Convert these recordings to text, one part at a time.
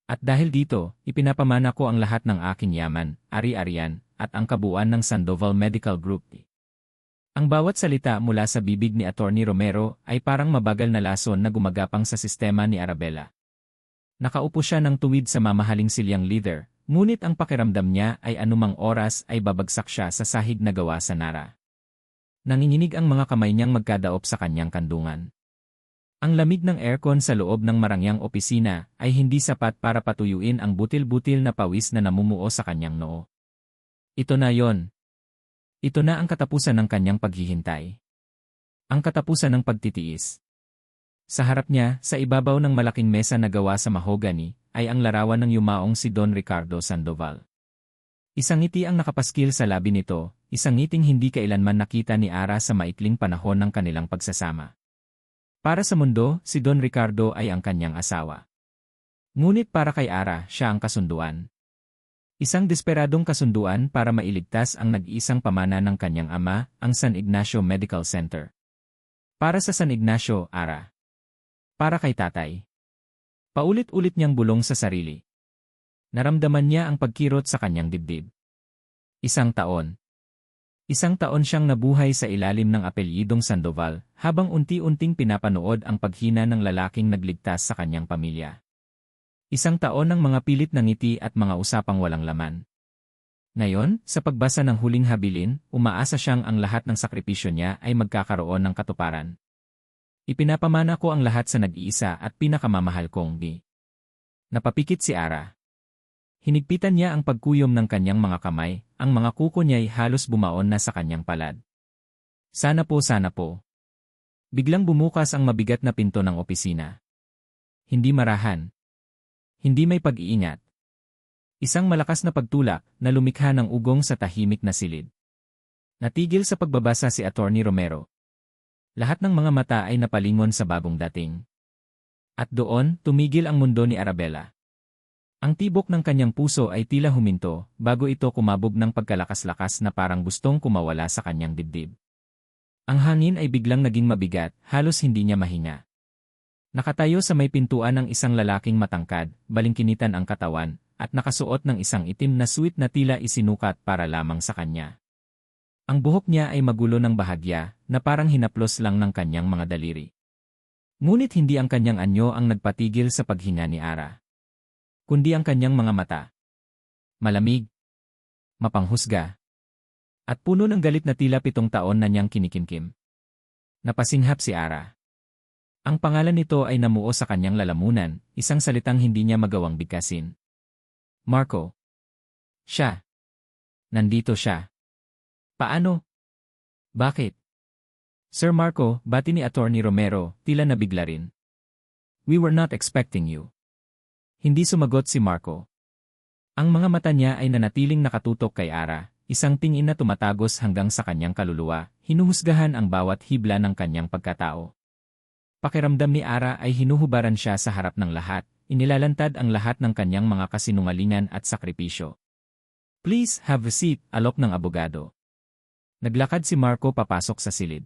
At dahil dito, ipinapamana ko ang lahat ng aking yaman, ari-arian, at ang kabuuan ng Sandoval Medical Group. Ang bawat salita mula sa bibig ni Attorney Romero ay parang mabagal na lason na gumagapang sa sistema ni Arabella. Nakaupo siya ng tuwid sa mamahaling silyang leader, ngunit ang pakiramdam niya ay anumang oras ay babagsak siya sa sahig na gawa sa Nara. Nanginginig ang mga kamay niyang magkadaop sa kanyang kandungan. Ang lamig ng aircon sa loob ng marangyang opisina ay hindi sapat para patuyuin ang butil-butil na pawis na namumuo sa kanyang noo. Ito na yon. Ito na ang katapusan ng kanyang paghihintay. Ang katapusan ng pagtitiis. Sa harap niya, sa ibabaw ng malaking mesa na gawa sa mahogany, ay ang larawan ng yumaong si Don Ricardo Sandoval. Isang ngiti ang nakapaskil sa labi nito, isang ngiting hindi kailanman nakita ni Ara sa maikling panahon ng kanilang pagsasama. Para sa mundo, si Don Ricardo ay ang kanyang asawa. Ngunit para kay Ara, siya ang kasunduan. Isang desperadong kasunduan para mailigtas ang nag-iisang pamana ng kanyang ama, ang San Ignacio Medical Center. Para sa San Ignacio, Ara. Para kay tatay. Paulit-ulit niyang bulong sa sarili. Naramdaman niya ang pagkirot sa kanyang dibdib. Isang taon. Isang taon siyang nabuhay sa ilalim ng apelyidong Sandoval, habang unti-unting pinapanood ang paghina ng lalaking nagligtas sa kanyang pamilya. Isang taon ng mga pilit na ngiti at mga usapang walang laman. Ngayon, sa pagbasa ng huling habilin, umaasa siyang ang lahat ng sakripisyo niya ay magkakaroon ng katuparan. Ipinapamana ko ang lahat sa nag-iisa at pinakamamahal kong Di. Napapikit si Ara. Hinigpitan niya ang pagkuyom ng kanyang mga kamay, ang mga kuko niya'y halos bumaon na sa kanyang palad. Sana po, sana po. Biglang bumukas ang mabigat na pinto ng opisina. Hindi marahan. Hindi may pag-iingat. Isang malakas na pagtulak na lumikha ng ugong sa tahimik na silid. Natigil sa pagbabasa si Attorney Romero. Lahat ng mga mata ay napalingon sa bagong dating. At doon, tumigil ang mundo ni Arabella. Ang tibok ng kanyang puso ay tila huminto, bago ito kumabog ng pagkalakas-lakas na parang gustong kumawala sa kanyang dibdib. Ang hangin ay biglang naging mabigat, halos hindi niya mahinga. Nakatayo sa may pintuan ng isang lalaking matangkad, balingkinitan ang katawan, at nakasuot ng isang itim na suit na tila isinukat para lamang sa kanya. Ang buhok niya ay magulo ng bahagya, na parang hinaplos lang ng kanyang mga daliri. Ngunit hindi ang kanyang anyo ang nagpatigil sa paghinga ni Ara, kundi ang kanyang mga mata. Malamig, mapanghusga, at puno ng galit na tila 7 taon na niyang kinikimkim. Napasinghap si Ara. Ang pangalan nito ay namuo sa kanyang lalamunan, isang salitang hindi niya magawang bigkasin. Marco. Siya. Nandito siya. Paano? Bakit? Sir Marco, bati ni Attorney Romero, tila nabigla rin. We were not expecting you. Hindi sumagot si Marco. Ang mga mata niya ay nanatiling nakatutok kay Ara, isang tingin na tumatagos hanggang sa kanyang kaluluwa, hinuhusgahan ang bawat hibla ng kanyang pagkatao. Pakiramdam ni Ara ay hinuhubaran siya sa harap ng lahat, inilalantad ang lahat ng kanyang mga kasinungalingan at sakripisyo. Please have a seat, alok ng abogado. Naglakad si Marco papasok sa silid.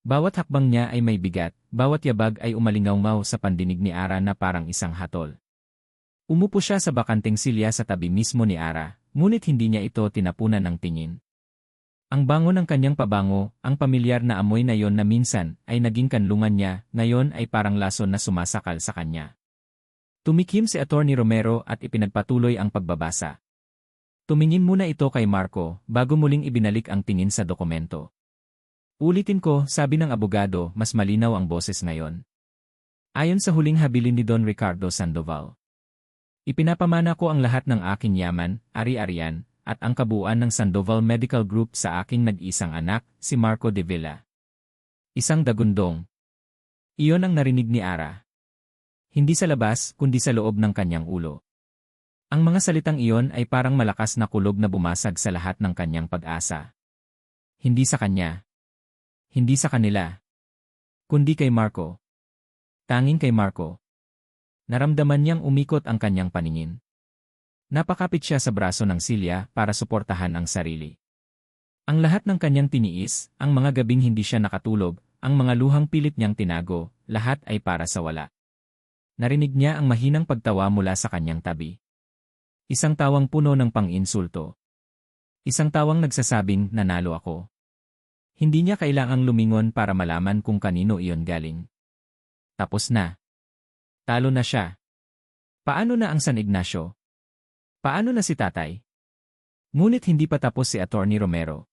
Bawat hakbang niya ay may bigat, bawat yabag ay umalingaw sa pandinig ni Ara na parang isang hatol. Umupo siya sa bakanteng silya sa tabi mismo ni Ara, ngunit hindi niya ito tinapunan ng tingin. Ang bango ng kanyang pabango, ang pamilyar na amoy na yon na minsan ay naging kanlungan niya, ngayon ay parang lason na sumasakal sa kanya. Tumikim si Attorney Romero at ipinagpatuloy ang pagbabasa. Tumingin muna ito kay Marco, bago muling ibinalik ang tingin sa dokumento. Ulitin ko, sabi ng abogado, mas malinaw ang boses ngayon. Ayon sa huling habilin ni Don Ricardo Sandoval. Ipinapamana ko ang lahat ng aking yaman, ari-arian, at ang kabuuan ng Sandoval Medical Group sa aking nag-isang anak, si Marco de Villa. Isang dagundong. Iyon ang narinig ni Ara. Hindi sa labas, kundi sa loob ng kanyang ulo. Ang mga salitang iyon ay parang malakas na kulog na bumasag sa lahat ng kanyang pag-asa. Hindi sa kanya. Hindi sa kanila. Kundi kay Marco. Tanging kay Marco. Naramdaman niyang umikot ang kanyang paningin. Napakapit siya sa braso ng silya para suportahan ang sarili. Ang lahat ng kanyang tiniis, ang mga gabing hindi siya nakatulog, ang mga luhang pilit niyang tinago, lahat ay para sa wala. Narinig niya ang mahinang pagtawa mula sa kanyang tabi. Isang tawang puno ng pang-insulto. Isang tawang nagsasabing, nanalo ako. Hindi niya kailangang lumingon para malaman kung kanino iyon galing. Tapos na. Talo na siya. Paano na ang San Ignacio? Paano na si tatay? Ngunit hindi pa tapos si Attorney Romero.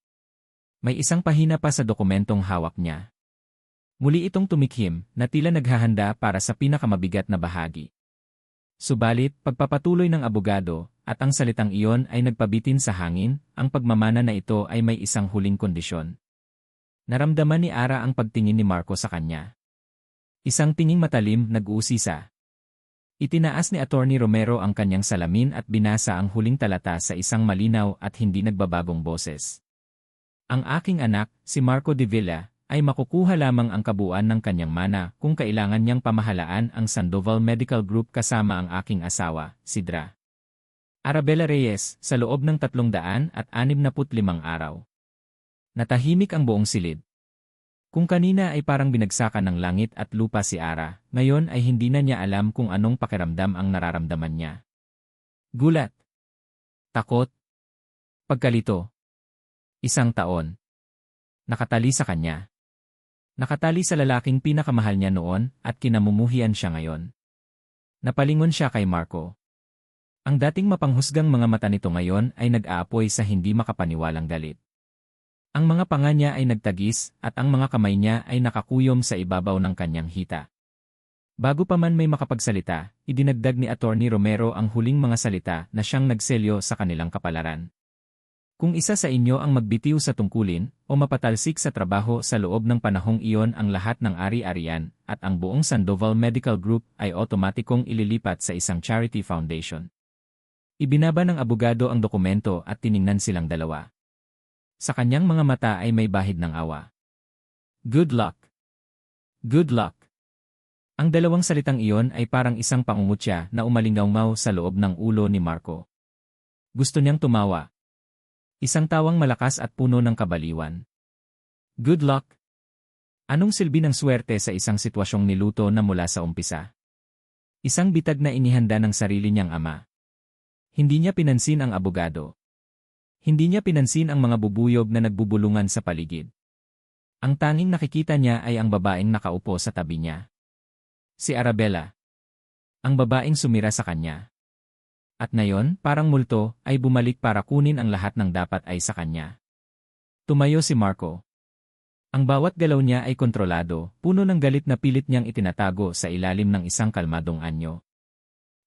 May isang pahina pa sa dokumentong hawak niya. Muli itong tumikhim na tila naghahanda para sa pinakamabigat na bahagi. Subalit, pagpapatuloy ng abogado at ang salitang iyon ay nagpabitin sa hangin, ang pagmamana na ito ay may isang huling kondisyon. Naramdaman ni Ara ang pagtingin ni Marco sa kanya. Isang tinging matalim nag-uusisa. Itinaas ni Attorney Romero ang kanyang salamin at binasa ang huling talata sa isang malinaw at hindi nagbabagong boses. Ang aking anak, si Marco de Villa, ay makukuha lamang ang kabuuan ng kanyang mana kung kailangan niyang pamahalaan ang Sandoval Medical Group kasama ang aking asawa, si Dra. Arabella Reyes, sa loob ng 365 araw. Natahimik ang buong silid. Kung kanina ay parang binagsakan ng langit at lupa si Ara, ngayon ay hindi na niya alam kung anong pakiramdam ang nararamdaman niya. Gulat. Takot. Pagkalito. Isang taon. Nakatali sa kanya. Nakatali sa lalaking pinakamahal niya noon at kinamumuhian siya ngayon. Napalingon siya kay Marco. Ang dating mapanghusgang mga mata nito ngayon ay nag-aapoy sa hindi makapaniwalang galit. Ang mga panga niya ay nagtagis at ang mga kamay niya ay nakakuyom sa ibabaw ng kanyang hita. Bago pa man may makapagsalita, idinagdag ni Attorney Romero ang huling mga salita na siyang nagselyo sa kanilang kapalaran. Kung isa sa inyo ang magbitiw sa tungkulin o mapatalsik sa trabaho sa loob ng panahong iyon, ang lahat ng ari-arian at ang buong Sandoval Medical Group ay otomatikong ililipat sa isang charity foundation. Ibinaba ng abogado ang dokumento at tiningnan silang dalawa. Sa kanyang mga mata ay may bahid ng awa. Good luck. Good luck. Ang dalawang salitang iyon ay parang isang pangungutya na umalingaw sa loob ng ulo ni Marco. Gusto niyang tumawa. Isang tawang malakas at puno ng kabaliwan. Good luck. Anong silbi ng swerte sa isang sitwasyong niluto na mula sa umpisa? Isang bitag na inihanda ng sarili niyang ama. Hindi niya pinansin ang abogado. Hindi niya pinansin ang mga bubuyog na nagbubulungan sa paligid. Ang tanging nakikita niya ay ang babaeng nakaupo sa tabi niya. Si Arabella. Ang babaeng sumira sa kanya. At ngayon, parang multo, ay bumalik para kunin ang lahat ng dapat ay sa kanya. Tumayo si Marco. Ang bawat galaw niya ay kontrolado, puno ng galit na pilit niyang itinatago sa ilalim ng isang kalmadong anyo.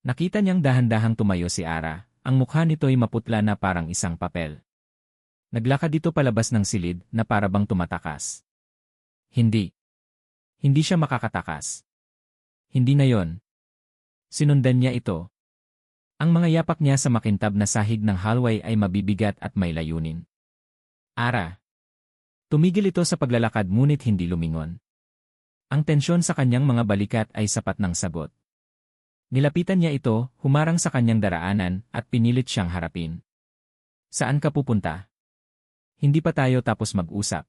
Nakita niyang dahan-dahang tumayo si Ara. Ang mukha nito'y maputla na parang isang papel. Naglakad dito palabas ng silid na para bang tumatakas. Hindi. Hindi siya makakatakas. Hindi na yon. Sinundan niya ito. Ang mga yapak niya sa makintab na sahig ng hallway ay mabibigat at may layunin. Ara. Tumigil ito sa paglalakad ngunit hindi lumingon. Ang tensyon sa kanyang mga balikat ay sapat ng sagot. Nilapitan niya ito, humarang sa kanyang daraanan, at pinilit siyang harapin. Saan ka pupunta? Hindi pa tayo tapos mag-usap.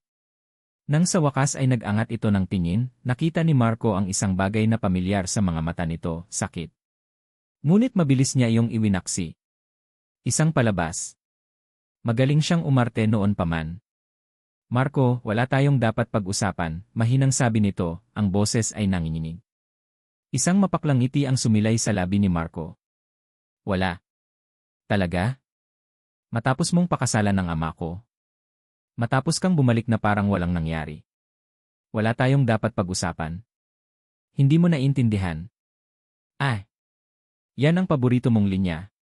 Nang sa wakas ay nag-angat ito ng tingin, nakita ni Marco ang isang bagay na pamilyar sa mga mata nito, sakit. Ngunit mabilis niya iyong iwinaksi. Isang palabas. Magaling siyang umarte noon pa man. Marco, wala tayong dapat pag-usapan, mahinang sabi nito, ang boses ay nanginginig. Isang mapaklang ngiti ang sumilay sa labi ni Marco. Wala. Talaga? Matapos mong pakasalan ng ama ko. Matapos kang bumalik na parang walang nangyari. Wala tayong dapat pag-usapan. Hindi mo naiintindihan. Yan ang paborito mong linya.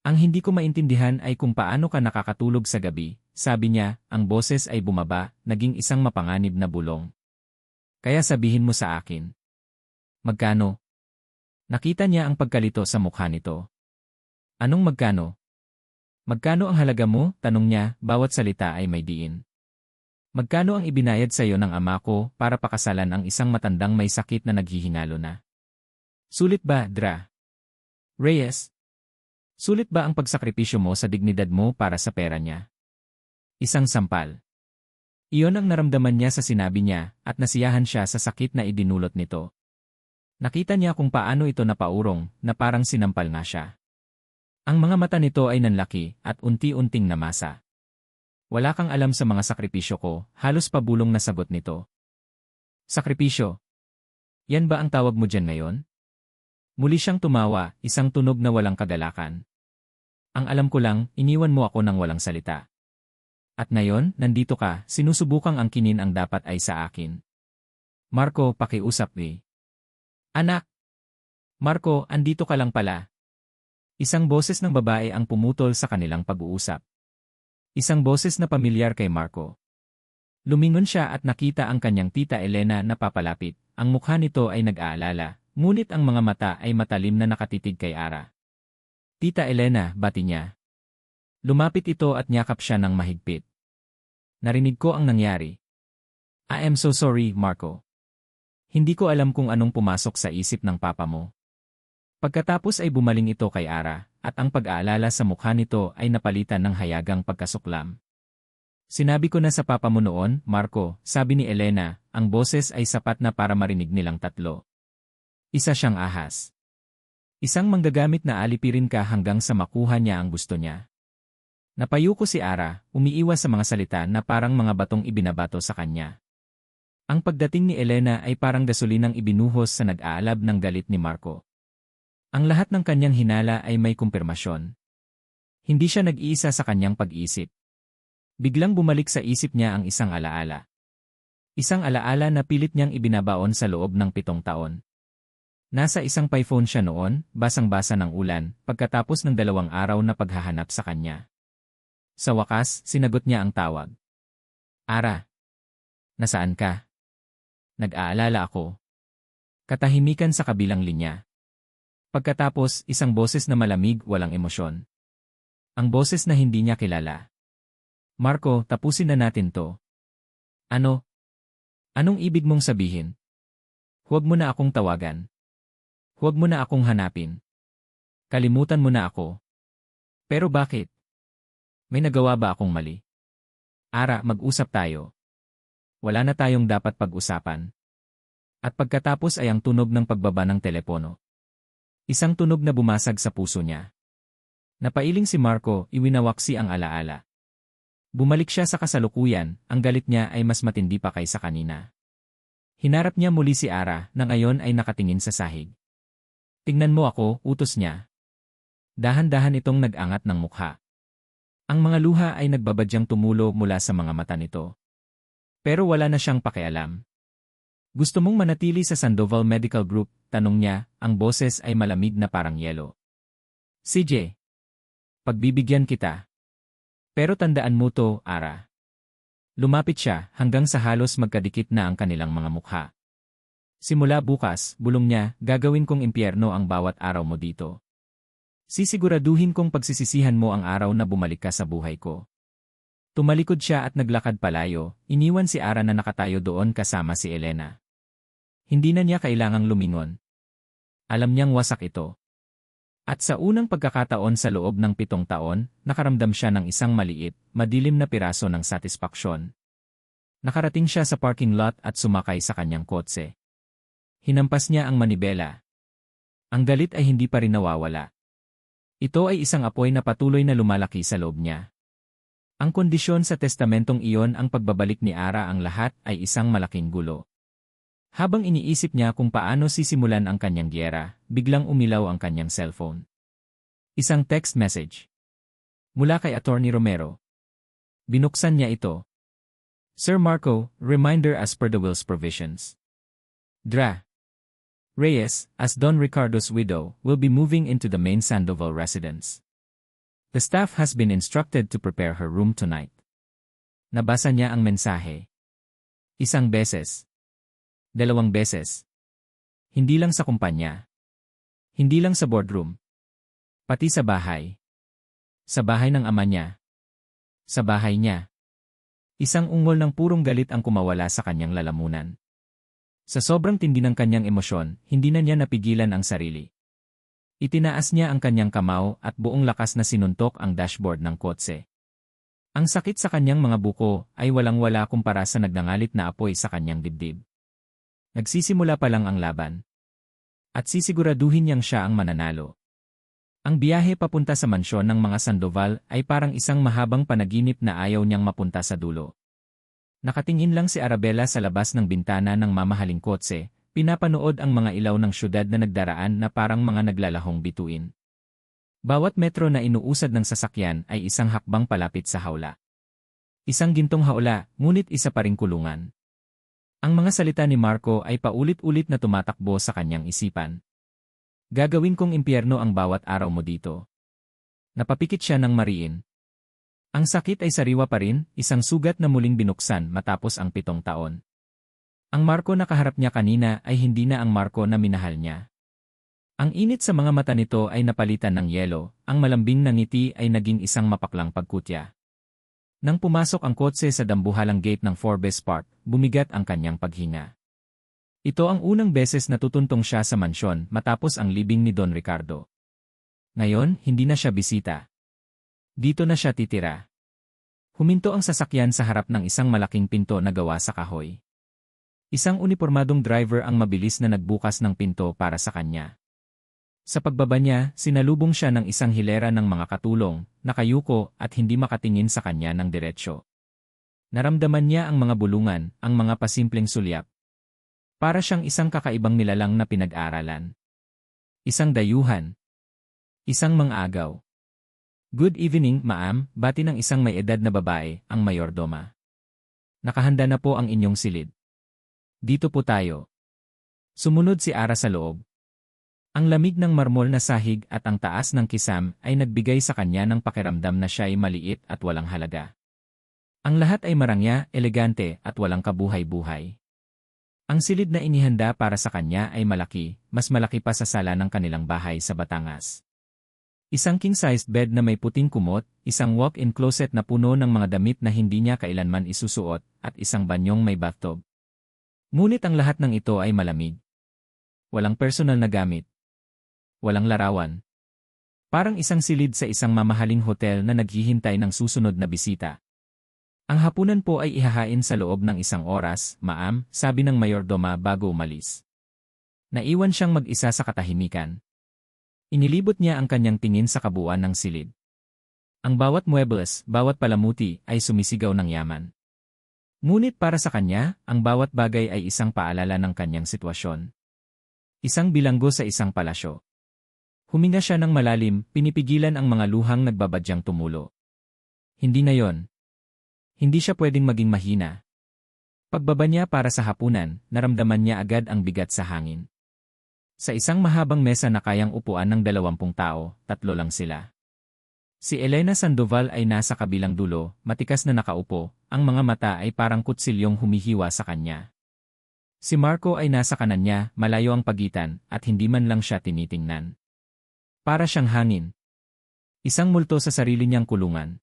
Ang hindi ko maintindihan ay kung paano ka nakakatulog sa gabi, sabi niya, ang boses ay bumaba, naging isang mapanganib na bulong. Kaya sabihin mo sa akin. Magkano? Nakita niya ang pagkalito sa mukha nito. Anong magkano? Magkano ang halaga mo? Tanong niya, bawat salita ay may diin. Magkano ang ibinayad sa iyo ng ama ko para pakasalan ang isang matandang may sakit na naghihingalo na? Sulit ba, Dra. Reyes? Sulit ba ang pagsakripisyo mo sa dignidad mo para sa pera niya? Isang sampal. Iyon ang naramdaman niya sa sinabi niya at nasiyahan siya sa sakit na idinulot nito. Nakita niya kung paano ito napaurong, na parang sinampal nga siya. Ang mga mata nito ay nanlaki at unti-unting namasa. Wala kang alam sa mga sakripisyo ko, halos pabulong na sagot nito. Sakripisyo? Yan ba ang tawag mo dyan ngayon? Muli siyang tumawa, isang tunog na walang kagalakan. Ang alam ko lang, iniwan mo ako ng walang salita. At ngayon, nandito ka, sinusubukang angkinin ang dapat ay sa akin. Marco, pakiusap Anak! Marco, andito ka lang pala. Isang boses ng babae ang pumutol sa kanilang pag-uusap. Isang boses na pamilyar kay Marco. Lumingon siya at nakita ang kanyang tita Elena na papalapit. Ang mukha nito ay nag-aalala, ngunit ang mga mata ay matalim na nakatitig kay Ara. Tita Elena, bati niya. Lumapit ito at niyakap siya ng mahigpit. Narinig ko ang nangyari. I am so sorry, Marco. Hindi ko alam kung anong pumasok sa isip ng papa mo. Pagkatapos ay bumaling ito kay Ara, at ang pag-aalala sa mukha nito ay napalitan ng hayagang pagkasuklam. Sinabi ko na sa papa mo noon, Marco, sabi ni Elena, ang boses ay sapat na para marinig nilang tatlo. Isa siyang ahas. Isang manggagamit na alipirin ka hanggang sa makuha niya ang gusto niya. Napayuko si Ara, umiiwas sa mga salita na parang mga batong ibinabato sa kanya. Ang pagdating ni Elena ay parang gasolinang ibinuhos sa nag-aalab ng galit ni Marco. Ang lahat ng kanyang hinala ay may kumpirmasyon. Hindi siya nag-iisa sa kanyang pag-isip. Biglang bumalik sa isip niya ang isang alaala. Isang alaala na pilit niyang ibinabaon sa loob ng 7 taon. Nasa isang payphone siya noon, basang-basa ng ulan, pagkatapos ng 2 araw na paghahanap sa kanya. Sa wakas, sinagot niya ang tawag. Ara. Nasaan ka? Nag-aalala ako. Katahimikan sa kabilang linya. Pagkatapos, isang boses na malamig, walang emosyon. Ang boses na hindi niya kilala. Marco, tapusin na natin to. Ano? Anong ibig mong sabihin? Huwag mo na akong tawagan. Huwag mo na akong hanapin. Kalimutan mo na ako. Pero bakit? May nagawa ba akong mali? Ara, mag-usap tayo. Wala na tayong dapat pag-usapan. At pagkatapos ay ang tunog ng pagbaba ng telepono. Isang tunog na bumasag sa puso niya. Napailing si Marco, iwinawaksi ang alaala. Bumalik siya sa kasalukuyan, ang galit niya ay mas matindi pa kaysa kanina. Hinarap niya muli si Ara na ngayon ay nakatingin sa sahig. Tingnan mo ako, utos niya. Dahan-dahan itong nag-angat ng mukha. Ang mga luha ay nagbabadyang tumulo mula sa mga mata nito. Pero wala na siyang pakialam. Gusto mong manatili sa Sandoval Medical Group, tanong niya, ang boses ay malamig na parang yelo. CJ. Pagbibigyan kita. Pero tandaan mo to, Ara. Lumapit siya hanggang sa halos magkadikit na ang kanilang mga mukha. Simula bukas, bulong niya, gagawin kong impyerno ang bawat araw mo dito. Sisiguraduhin kong pagsisisihan mo ang araw na bumalik ka sa buhay ko. Tumalikod siya at naglakad palayo, iniwan si Ara na nakatayo doon kasama si Elena. Hindi na niya kailangang lumingon. Alam niyang wasak ito. At sa unang pagkakataon sa loob ng 7 taon, nakaramdam siya ng isang maliit, madilim na piraso ng satisfaksyon. Nakarating siya sa parking lot at sumakay sa kanyang kotse. Hinampas niya ang manibela. Ang galit ay hindi pa rin nawawala. Ito ay isang apoy na patuloy na lumalaki sa loob niya. Ang kondisyon sa testamentong iyon ang pagbabalik ni Ara ang lahat ay isang malaking gulo. Habang iniisip niya kung paano sisimulan ang kanyang giyera, biglang umilaw ang kanyang cellphone. Isang text message. Mula kay Attorney Romero. Binuksan niya ito. Sir Marco, reminder as per the will's provisions. Dra. Reyes, as Don Ricardo's widow, will be moving into the main Sandoval residence. The staff has been instructed to prepare her room tonight. Nabasa niya ang mensahe. Isang beses. 2 beses. Hindi lang sa kumpanya. Hindi lang sa boardroom. Pati sa bahay. Sa bahay ng ama niya. Sa bahay niya. Isang ungol ng purong galit ang kumawala sa kanyang lalamunan. Sa sobrang tindi ng kanyang emosyon, hindi na niya napigilan ang sarili. Itinaas niya ang kanyang kamao at buong lakas na sinuntok ang dashboard ng kotse. Ang sakit sa kanyang mga buko ay walang-wala kumpara sa nagngangalit na apoy sa kanyang dibdib. Nagsisimula pa lang ang laban. At sisiguraduhin niyang siya ang mananalo. Ang biyahe papunta sa mansyon ng mga Sandoval ay parang isang mahabang panaginip na ayaw niyang mapunta sa dulo. Nakatingin lang si Arabella sa labas ng bintana ng mamahaling kotse, pinapanood ang mga ilaw ng syudad na nagdaraan na parang mga naglalahong bituin. Bawat metro na inuusad ng sasakyan ay isang hakbang palapit sa hawla. Isang gintong hawla, ngunit isa pa ring kulungan. Ang mga salita ni Marco ay paulit-ulit na tumatakbo sa kanyang isipan. Gagawin kong impyerno ang bawat araw mo dito. Napapikit siya ng mariin. Ang sakit ay sariwa pa rin, isang sugat na muling binuksan matapos ang 7 taon. Ang Marco na kaharap niya kanina ay hindi na ang Marco na minahal niya. Ang init sa mga mata nito ay napalitan ng yelo, ang malambing na ngiti ay naging isang mapaklang pagkutya. Nang pumasok ang kotse sa dambuhalang gate ng Forbes Park, bumigat ang kanyang paghinga. Ito ang unang beses na tutuntong siya sa mansyon matapos ang libing ni Don Ricardo. Ngayon, hindi na siya bisita. Dito na siya titira. Huminto ang sasakyan sa harap ng isang malaking pinto na gawa sa kahoy. Isang unipormadong driver ang mabilis na nagbukas ng pinto para sa kanya. Sa pagbaba niya, sinalubong siya ng isang hilera ng mga katulong, nakayuko at hindi makatingin sa kanya ng diretsyo. Naramdaman niya ang mga bulungan, ang mga pasimpleng sulyap. Para siyang isang kakaibang nilalang na pinag-aralan. Isang dayuhan. Isang mang-agaw. Good evening, ma'am, bati ng isang may edad na babae, ang mayordoma. Nakahanda na po ang inyong silid. Dito po tayo. Sumunod si Ara sa loob. Ang lamig ng marmol na sahig at ang taas ng kisam ay nagbigay sa kanya ng pakiramdam na siya ay maliit at walang halaga. Ang lahat ay marangya, elegante at walang kabuhay-buhay. Ang silid na inihanda para sa kanya ay malaki, mas malaki pa sa sala ng kanilang bahay sa Batangas. Isang king-sized bed na may puting kumot, isang walk-in closet na puno ng mga damit na hindi niya kailanman isusuot, at isang banyong may bathtub. Ngunit ang lahat ng ito ay malamig. Walang personal na gamit. Walang larawan. Parang isang silid sa isang mamahaling hotel na naghihintay ng susunod na bisita. Ang hapunan po ay ihahain sa loob ng 1 oras, ma'am, sabi ng mayordoma bago umalis. Naiwan siyang mag-isa sa katahimikan. Inilibot niya ang kanyang tingin sa kabuuan ng silid. Ang bawat muebles, bawat palamuti ay sumisigaw ng yaman. Ngunit para sa kanya, ang bawat bagay ay isang paalala ng kanyang sitwasyon. Isang bilanggo sa isang palasyo. Huminga siya ng malalim, pinipigilan ang mga luhang nagbabadyang tumulo. Hindi na yon. Hindi siya pwedeng maging mahina. Pagbaba niya para sa hapunan, naramdaman niya agad ang bigat sa hangin. Sa isang mahabang mesa na kayang upuan ng 20 tao, 3 lang sila. Si Elena Sandoval ay nasa kabilang dulo, matikas na nakaupo, ang mga mata ay parang kutsilyong humihiwa sa kanya. Si Marco ay nasa kanan niya, malayo ang pagitan, at hindi man lang siya tinitingnan. Para siyang hangin. Isang multo sa sarili niyang kulungan.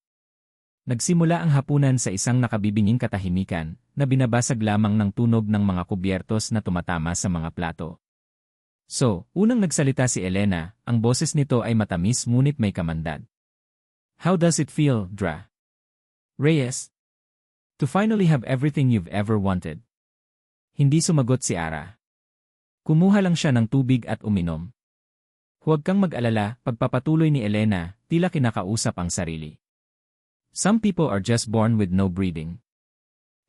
Nagsimula ang hapunan sa isang nakabibinging katahimikan, na binabasag lamang ng tunog ng mga kubyertos na tumatama sa mga plato. So, unang nagsalita si Elena, ang boses nito ay matamis ngunit may kamandad. How does it feel, Dra? Reyes? To finally have everything you've ever wanted. Hindi sumagot si Ara. Kumuha lang siya ng tubig at uminom. Huwag kang mag-alala, pagpapatuloy ni Elena, tila kinakausap ang sarili. Some people are just born with no breathing.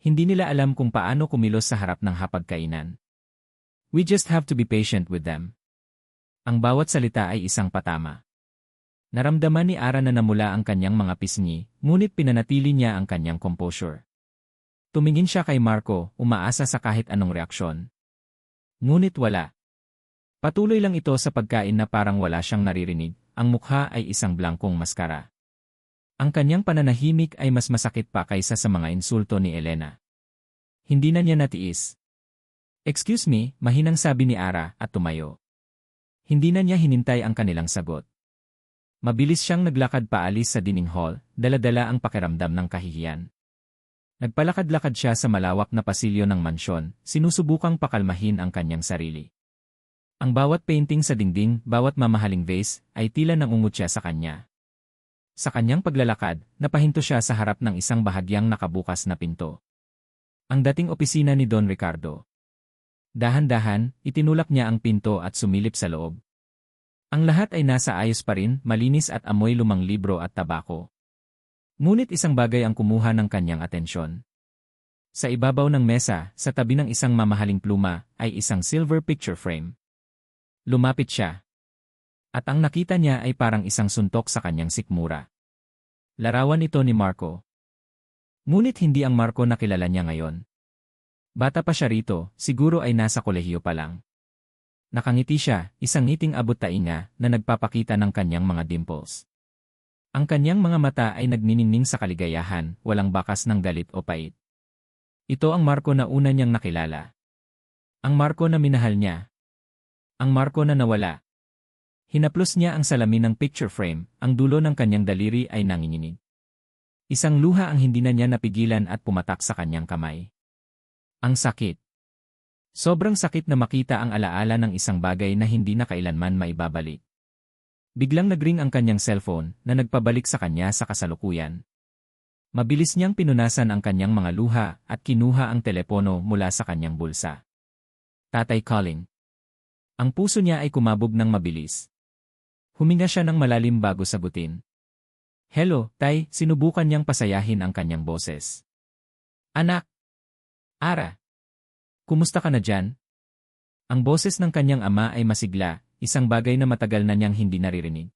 Hindi nila alam kung paano kumilos sa harap ng hapagkainan. We just have to be patient with them. Ang bawat salita ay isang patama. Naramdaman ni Ara na namula ang kanyang mga pisngi, ngunit pinanatili niya ang kanyang composure. Tumingin siya kay Marco, umaasa sa kahit anong reaksyon. Ngunit wala. Patuloy lang ito sa pagkain na parang wala siyang naririnig, ang mukha ay isang blankong maskara. Ang kanyang pananahimik ay mas masakit pa kaysa sa mga insulto ni Elena. Hindi na niya natiis. Excuse me, mahinang sabi ni Ara at tumayo. Hindi na niya hinintay ang kanilang sagot. Mabilis siyang naglakad paalis sa dining hall, dala-dala ang pakiramdam ng kahihiyan. Nagpalakad-lakad siya sa malawak na pasilyo ng mansyon, sinusubukang pakalmahin ang kanyang sarili. Ang bawat painting sa dingding, bawat mamahaling vase, ay tila nangungutya sa kanya. Sa kanyang paglalakad, napahinto siya sa harap ng isang bahagyang nakabukas na pinto. Ang dating opisina ni Don Ricardo. Dahan-dahan, itinulak niya ang pinto at sumilip sa loob. Ang lahat ay nasa ayos pa rin, malinis at amoy lumang libro at tabako. Ngunit isang bagay ang kumuha ng kanyang atensyon. Sa ibabaw ng mesa, sa tabi ng isang mamahaling pluma, ay isang silver picture frame. Lumapit siya. At ang nakita niya ay parang isang suntok sa kanyang sikmura. Larawan ito ni Marco. Ngunit hindi ang Marco na kilala niya ngayon. Bata pa siya rito, siguro ay nasa kolehiyo pa lang. Nakangiti siya, isang ngiting abot-tainga na nagpapakita ng kanyang mga dimples. Ang kanyang mga mata ay nagniningning sa kaligayahan, walang bakas ng galit o pait. Ito ang Marco na una niyang nakilala. Ang Marco na minahal niya. Ang Marco na nawala. Hinaplos niya ang salamin ng picture frame, ang dulo ng kanyang daliri ay nanginginig. Isang luha ang hindi na niya napigilan at pumatak sa kanyang kamay. Ang sakit. Sobrang sakit na makita ang alaala ng isang bagay na hindi na kailanman maibabalik. Biglang nagring ang kanyang cellphone na nagpabalik sa kanya sa kasalukuyan. Mabilis niyang pinunasan ang kanyang mga luha at kinuha ang telepono mula sa kanyang bulsa. Tatay calling. Ang puso niya ay kumabog ng mabilis. Huminga siya ng malalim bago sagutin. Hello, Tay, sinubukan niyang pasayahin ang kanyang boses. Anak! Ara! Kumusta ka na dyan? Ang boses ng kanyang ama ay masigla, isang bagay na matagal na niyang hindi naririnig.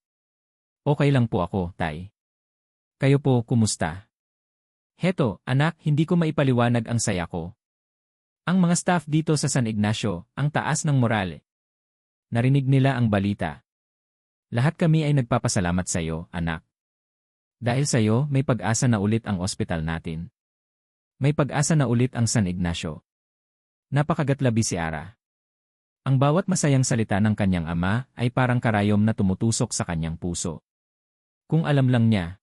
Okay lang po ako, Tay. Kayo po, kumusta? Heto, anak, hindi ko maipaliwanag ang saya ko. Ang mga staff dito sa San Ignacio, ang taas ng moral. Narinig nila ang balita. Lahat kami ay nagpapasalamat sa iyo, anak. Dahil sa iyo, may pag-asa na ulit ang ospital natin. May pag-asa na ulit ang San Ignacio. Napakagatlabi si Ara. Ang bawat masayang salita ng kanyang ama ay parang karayom na tumutusok sa kanyang puso. Kung alam lang niya.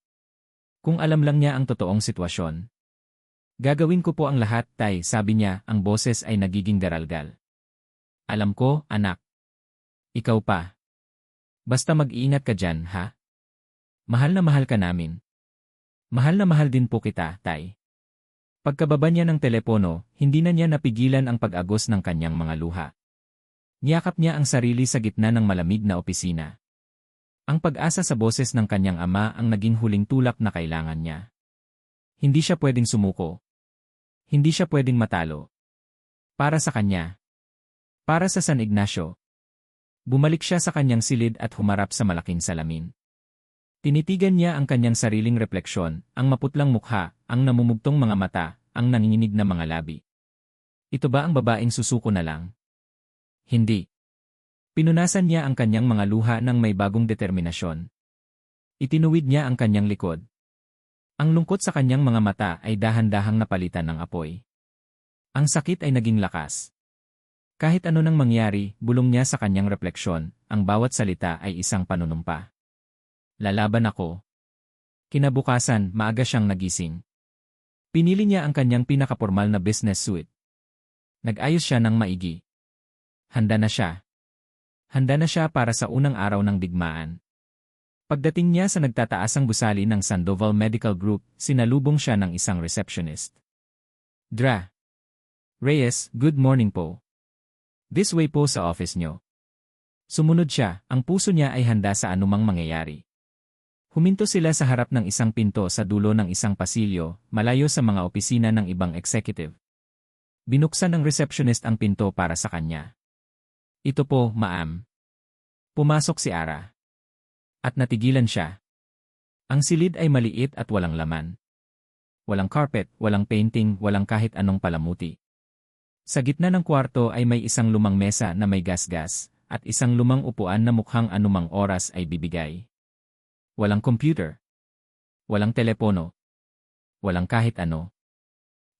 Kung alam lang niya ang totoong sitwasyon. Gagawin ko po ang lahat, Tay, sabi niya, ang boses ay nagiging daralgal. Alam ko, anak. Ikaw pa. Basta mag-iingat ka dyan, ha? Mahal na mahal ka namin. Mahal na mahal din po kita, Tay. Pagkababa niya ng telepono, hindi na niya napigilan ang pag-agos ng kanyang mga luha. Niyakap niya ang sarili sa gitna ng malamig na opisina. Ang pag-asa sa boses ng kanyang ama ang naging huling tulak na kailangan niya. Hindi siya pwedeng sumuko. Hindi siya pwedeng matalo. Para sa kanya. Para sa San Ignacio. Bumalik siya sa kanyang silid at humarap sa malaking salamin. Tinitigan niya ang kanyang sariling refleksyon, ang maputlang mukha, ang namumugtong mga mata, ang nanginginig na mga labi. Ito ba ang babaeng susuko na lang? Hindi. Pinunasan niya ang kanyang mga luha ng may bagong determinasyon. Itinuwid niya ang kanyang likod. Ang lungkot sa kanyang mga mata ay dahan-dahang napalitan ng apoy. Ang sakit ay naging lakas. Kahit ano nang mangyari, bulong niya sa kanyang refleksyon, ang bawat salita ay isang panunumpa. Lalaban ako. Kinabukasan, maaga siyang nagising. Pinili niya ang kanyang pinakapormal na business suit. Nag-ayos siya ng maigi. Handa na siya. Handa na siya para sa unang araw ng digmaan. Pagdating niya sa nagtataasang gusali ng Sandoval Medical Group, sinalubong siya ng isang receptionist. Dra. Reyes, good morning po. This way po sa office nyo. Sumunod siya, ang puso niya ay handa sa anumang mangyayari. Huminto sila sa harap ng isang pinto sa dulo ng isang pasilyo, malayo sa mga opisina ng ibang executive. Binuksan ng receptionist ang pinto para sa kanya. Ito po, ma'am. Pumasok si Ara. At natigilan siya. Ang silid ay maliit at walang laman. Walang carpet, walang painting, walang kahit anong palamuti. Sa gitna ng kwarto ay may isang lumang mesa na may gas-gas, at isang lumang upuan na mukhang anumang oras ay bibigay. Walang computer. Walang telepono. Walang kahit ano.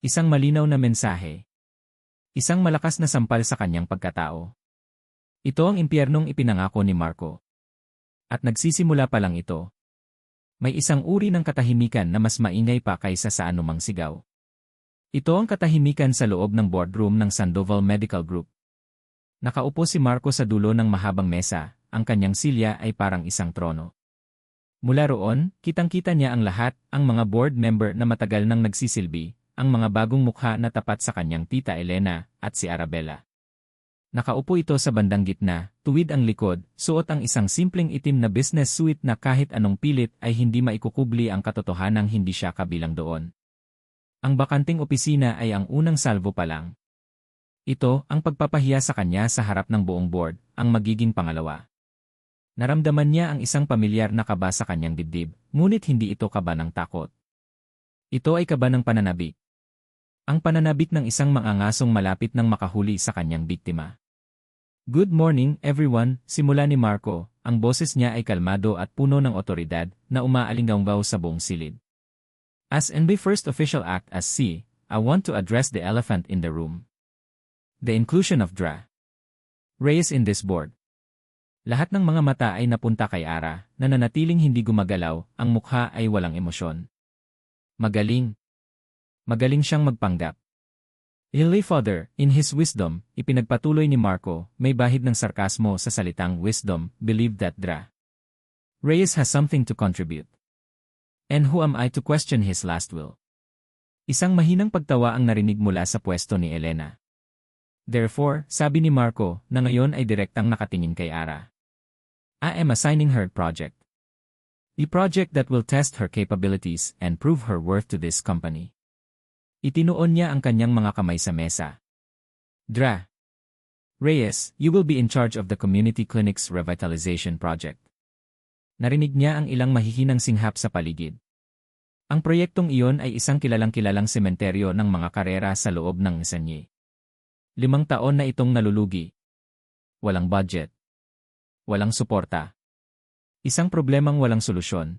Isang malinaw na mensahe. Isang malakas na sampal sa kanyang pagkatao. Ito ang impyernong ipinangako ni Marco. At nagsisimula pa lang ito. May isang uri ng katahimikan na mas maingay pa kaysa sa anumang sigaw. Ito ang katahimikan sa loob ng boardroom ng Sandoval Medical Group. Nakaupo si Marco sa dulo ng mahabang mesa, ang kanyang silya ay parang isang trono. Mula roon, kitang-kita niya ang lahat, ang mga board member na matagal nang nagsisilbi, ang mga bagong mukha na tapat sa kanyang tita Elena, at si Arabella. Nakaupo ito sa bandang gitna, tuwid ang likod, suot ang isang simpleng itim na business suit na kahit anong pilit ay hindi maikukubli ang katotohanang hindi siya kabilang doon. Ang bakanting opisina ay ang unang salvo pa lang. Ito, ang pagpapahiya sa kanya sa harap ng buong board, ang magiging pangalawa. Naramdaman niya ang isang pamilyar na kaba sa kanyang dibdib, ngunit hindi ito kaba ng takot. Ito ay kaba ng pananabik. Ang pananabik ng isang mangangasong malapit ng makahuli sa kanyang biktima. Good morning, everyone, simula ni Marco, ang boses niya ay kalmado at puno ng otoridad na umaalinggaw sa buong silid. As NB first official act as C, I want to address the elephant in the room. The inclusion of Dra. Reyes in this board. Lahat ng mga mata ay napunta kay Ara, na nanatiling hindi gumagalaw, ang mukha ay walang emosyon. Magaling. Magaling siyang magpanggap. Heavenly Father, in His wisdom, ipinagpatuloy ni Marco, may bahid ng sarkasmo sa salitang wisdom, believe that Dra. Reyes has something to contribute. And who am I to question his last will? Isang mahinang pagtawa ang narinig mula sa pwesto ni Elena. Therefore, sabi ni Marco, na ngayon ay direktang nakatingin kay Ara. I am assigning her project. The project that will test her capabilities and prove her worth to this company. Itinuon niya ang kanyang mga kamay sa mesa. Dra. Reyes, you will be in charge of the Community Clinics Revitalization Project. Narinig niya ang ilang mahihinang singhap sa paligid. Ang proyektong iyon ay isang kilalang-kilalang sementeryo ng mga karera sa loob ng Isanyi. 5 taon na itong nalulugi. Walang budget. Walang suporta. Isang problemang walang solusyon.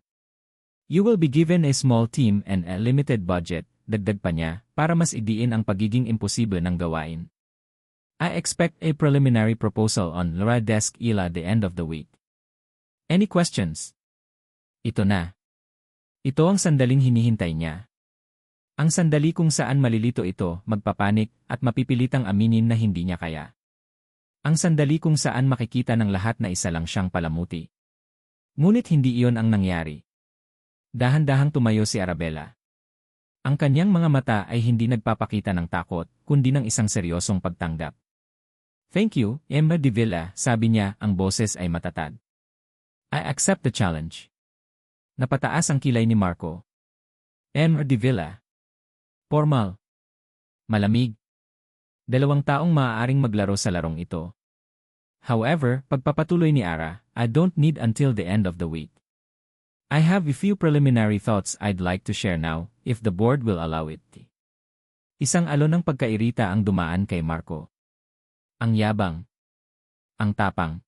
You will be given a small team and a limited budget. Dagdag pa niya, para mas idiin ang pagiging imposible ng gawain. I expect a preliminary proposal on Laura Desk Ila the end of the week. Any questions? Ito na. Ito ang sandaling hinihintay niya. Ang sandali kung saan malilito ito, magpapanik, at mapipilitang aminin na hindi niya kaya. Ang sandali kung saan makikita ng lahat na isa lang siyang palamuti. Ngunit hindi iyon ang nangyari. Dahan-dahang tumayo si Arabella. Ang kanyang mga mata ay hindi nagpapakita ng takot, kundi ng isang seryosong pagtanggap. Thank you, Emma de Villa, sabi niya, ang boses ay matatag. I accept the challenge. Napataas ang kilay ni Marco. Emma de Villa. Formal. Malamig. 2 taong maaaring maglaro sa larong ito. However, pagpapatuloy ni Ara, I don't need until the end of the week. I have a few preliminary thoughts I'd like to share now, if the board will allow it. Isang alon ng pagkairita ang dumaan kay Marco. Ang yabang. Ang tapang.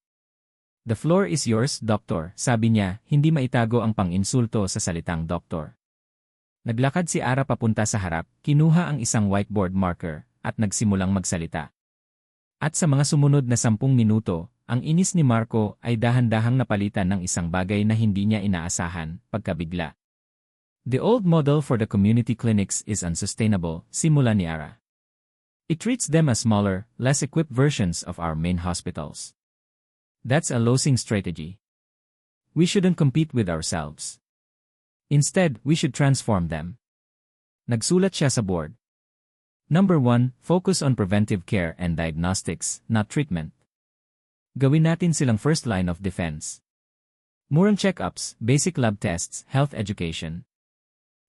The floor is yours, Doctor, sabi niya, hindi maitago ang pang-insulto sa salitang Doctor. Naglakad si Ara papunta sa harap, kinuha ang isang whiteboard marker, at nagsimulang magsalita. At sa mga sumunod na 10 minuto, ang inis ni Marco ay dahan-dahang napalitan ng isang bagay na hindi niya inaasahan, pagkabigla. The old model for the community clinics is unsustainable, simula ni Ara. It treats them as smaller, less equipped versions of our main hospitals. That's a losing strategy. We shouldn't compete with ourselves. Instead, we should transform them. Nagsulat siya sa board. Number 1, focus on preventive care and diagnostics, not treatment. Gawin natin silang first line of defense. Murang checkups, basic lab tests, health education.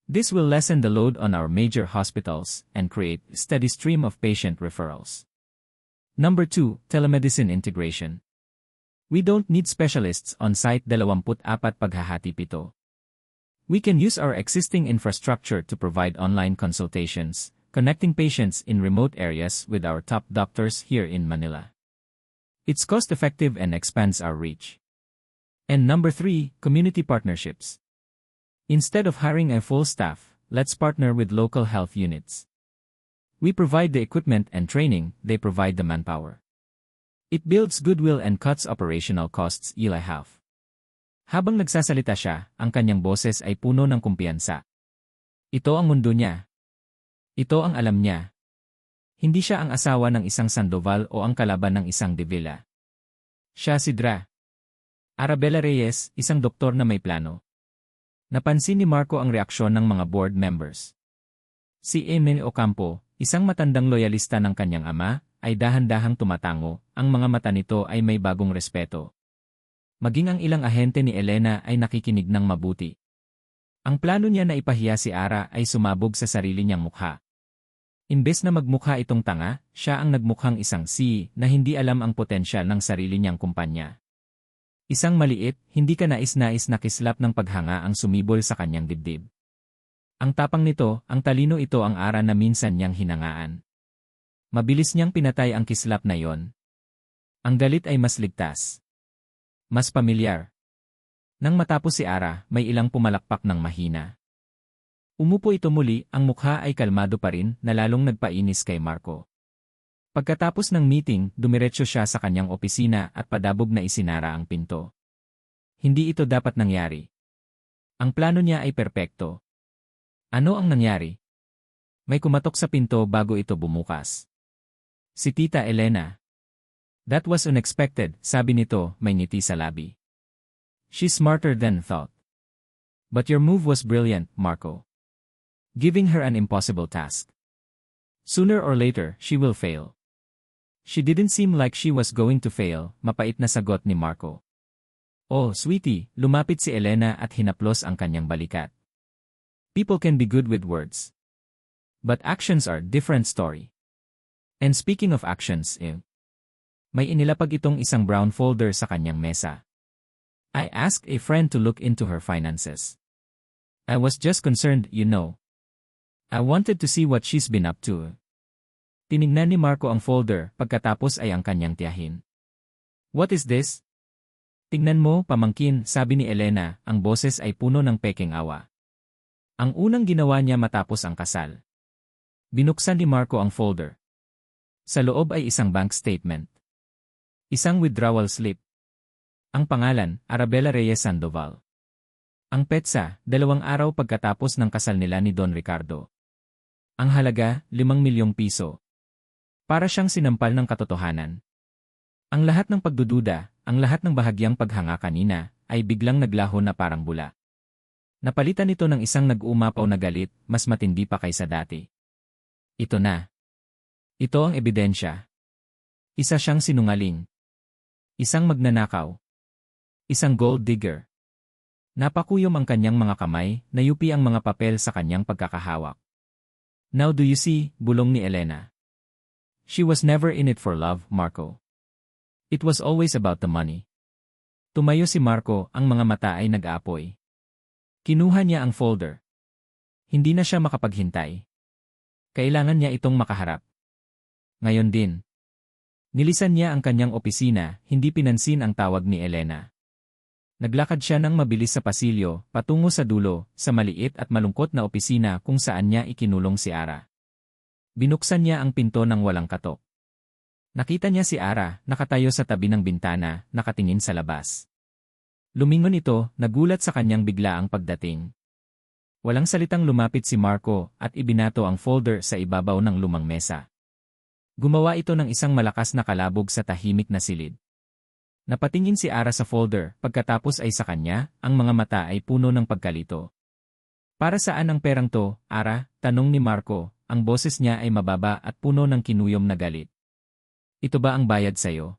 This will lessen the load on our major hospitals and create a steady stream of patient referrals. Number 2, telemedicine integration. We don't need specialists on site 24 paghahati 7. We can use our existing infrastructure to provide online consultations, connecting patients in remote areas with our top doctors here in Manila. It's cost-effective and expands our reach. And number 3, community partnerships. Instead of hiring a full staff, let's partner with local health units. We provide the equipment and training, they provide the manpower. It builds goodwill and cuts operational costs. Eli Half. Habang nagsasalita siya, ang kanyang boses ay puno ng kumpiyansa. Ito ang mundo niya. Ito ang alam niya. Hindi siya ang asawa ng isang Sandoval o ang kalaban ng isang De Villa. Siya si Dra. Arabella Reyes, isang doktor na may plano. Napansin ni Marco ang reaksyon ng mga board members. Si Emil Ocampo, isang matandang loyalista ng kanyang ama, ay dahan-dahang tumatango, ang mga mata nito ay may bagong respeto. Maging ang ilang ahente ni Elena ay nakikinig ng mabuti. Ang plano niya na ipahiya si Ara ay sumabog sa sarili niyang mukha. Imbes na magmukha itong tanga, siya ang nagmukhang isang na hindi alam ang potensyal ng sarili niyang kumpanya. Isang maliit, hindi ka nais-nais na kislap ng paghanga ang sumibol sa kanyang dibdib. Ang tapang nito, ang talino ito ang Ara na minsan niyang hinangaan. Mabilis niyang pinatay ang kislap na yon. Ang galit ay mas ligtas. Mas pamilyar. Nang matapos si Ara, may ilang pumalakpak ng mahina. Umupo ito muli, ang mukha ay kalmado pa rin na lalong nagpainis kay Marco. Pagkatapos ng meeting, dumiretso siya sa kanyang opisina at padabog na isinara ang pinto. Hindi ito dapat nangyari. Ang plano niya ay perpekto. Ano ang nangyari? May kumatok sa pinto bago ito bumukas. Si Tita Elena. That was unexpected, sabi nito, may ngiti sa labi. She's smarter than thought. But your move was brilliant, Marco. Giving her an impossible task. Sooner or later, she will fail. She didn't seem like she was going to fail, mapait na sagot ni Marco. Oh, sweetie, lumapit si Elena at hinaplos ang kanyang balikat. People can be good with words. But actions are different story. And speaking of actions, may inilapag itong isang brown folder sa kanyang mesa. I asked a friend to look into her finances. I was just concerned, you know. I wanted to see what she's been up to. Tinignan ni Marco ang folder pagkatapos ay ang kanyang tiyahin. What is this? Tingnan mo, pamangkin, sabi ni Elena, ang boses ay puno ng pekeng awa. Ang unang ginawa niya matapos ang kasal. Binuksan ni Marco ang folder. Sa loob ay isang bank statement. Isang withdrawal slip. Ang pangalan, Arabella Reyes Sandoval. Ang petsa, 2 araw pagkatapos ng kasal nila ni Don Ricardo. Ang halaga, 5 milyong piso. Para siyang sinampal ng katotohanan. Ang lahat ng pagdududa, ang lahat ng bahagyang paghanga kanina, ay biglang naglaho na parang bula. Napalitan ito ng isang nag-uumapaw na galit, mas matindi pa kaysa dati. Ito na. Ito ang ebidensya. Isa siyang sinungaling. Isang magnanakaw. Isang gold digger. Napakuyom ang kanyang mga kamay, nayupi ang mga papel sa kanyang pagkakahawak. Now do you see, bulong ni Elena. She was never in it for love, Marco. It was always about the money. Tumayo si Marco, ang mga mata ay nag-aapoy. Kinuha niya ang folder. Hindi na siya makapaghintay. Kailangan niya itong makaharap. Ngayon din. Nilisan niya ang kanyang opisina, hindi pinansin ang tawag ni Elena. Naglakad siya ng mabilis sa pasilyo, patungo sa dulo, sa maliit at malungkot na opisina kung saan niya ikinulong si Ara. Binuksan niya ang pinto ng walang katok. Nakita niya si Ara, nakatayo sa tabi ng bintana, nakatingin sa labas. Lumingon ito, nagulat sa kanyang bigla ang pagdating. Walang salitang lumapit si Marco at ibinato ang folder sa ibabaw ng lumang mesa. Gumawa ito ng isang malakas na kalabog sa tahimik na silid. Napatingin si Ara sa folder, pagkatapos ay sa kanya, ang mga mata ay puno ng pagkalito. Para saan ang perang to, Ara? Tanong ni Marco, ang boses niya ay mababa at puno ng kinuyom na galit. Ito ba ang bayad sa'yo?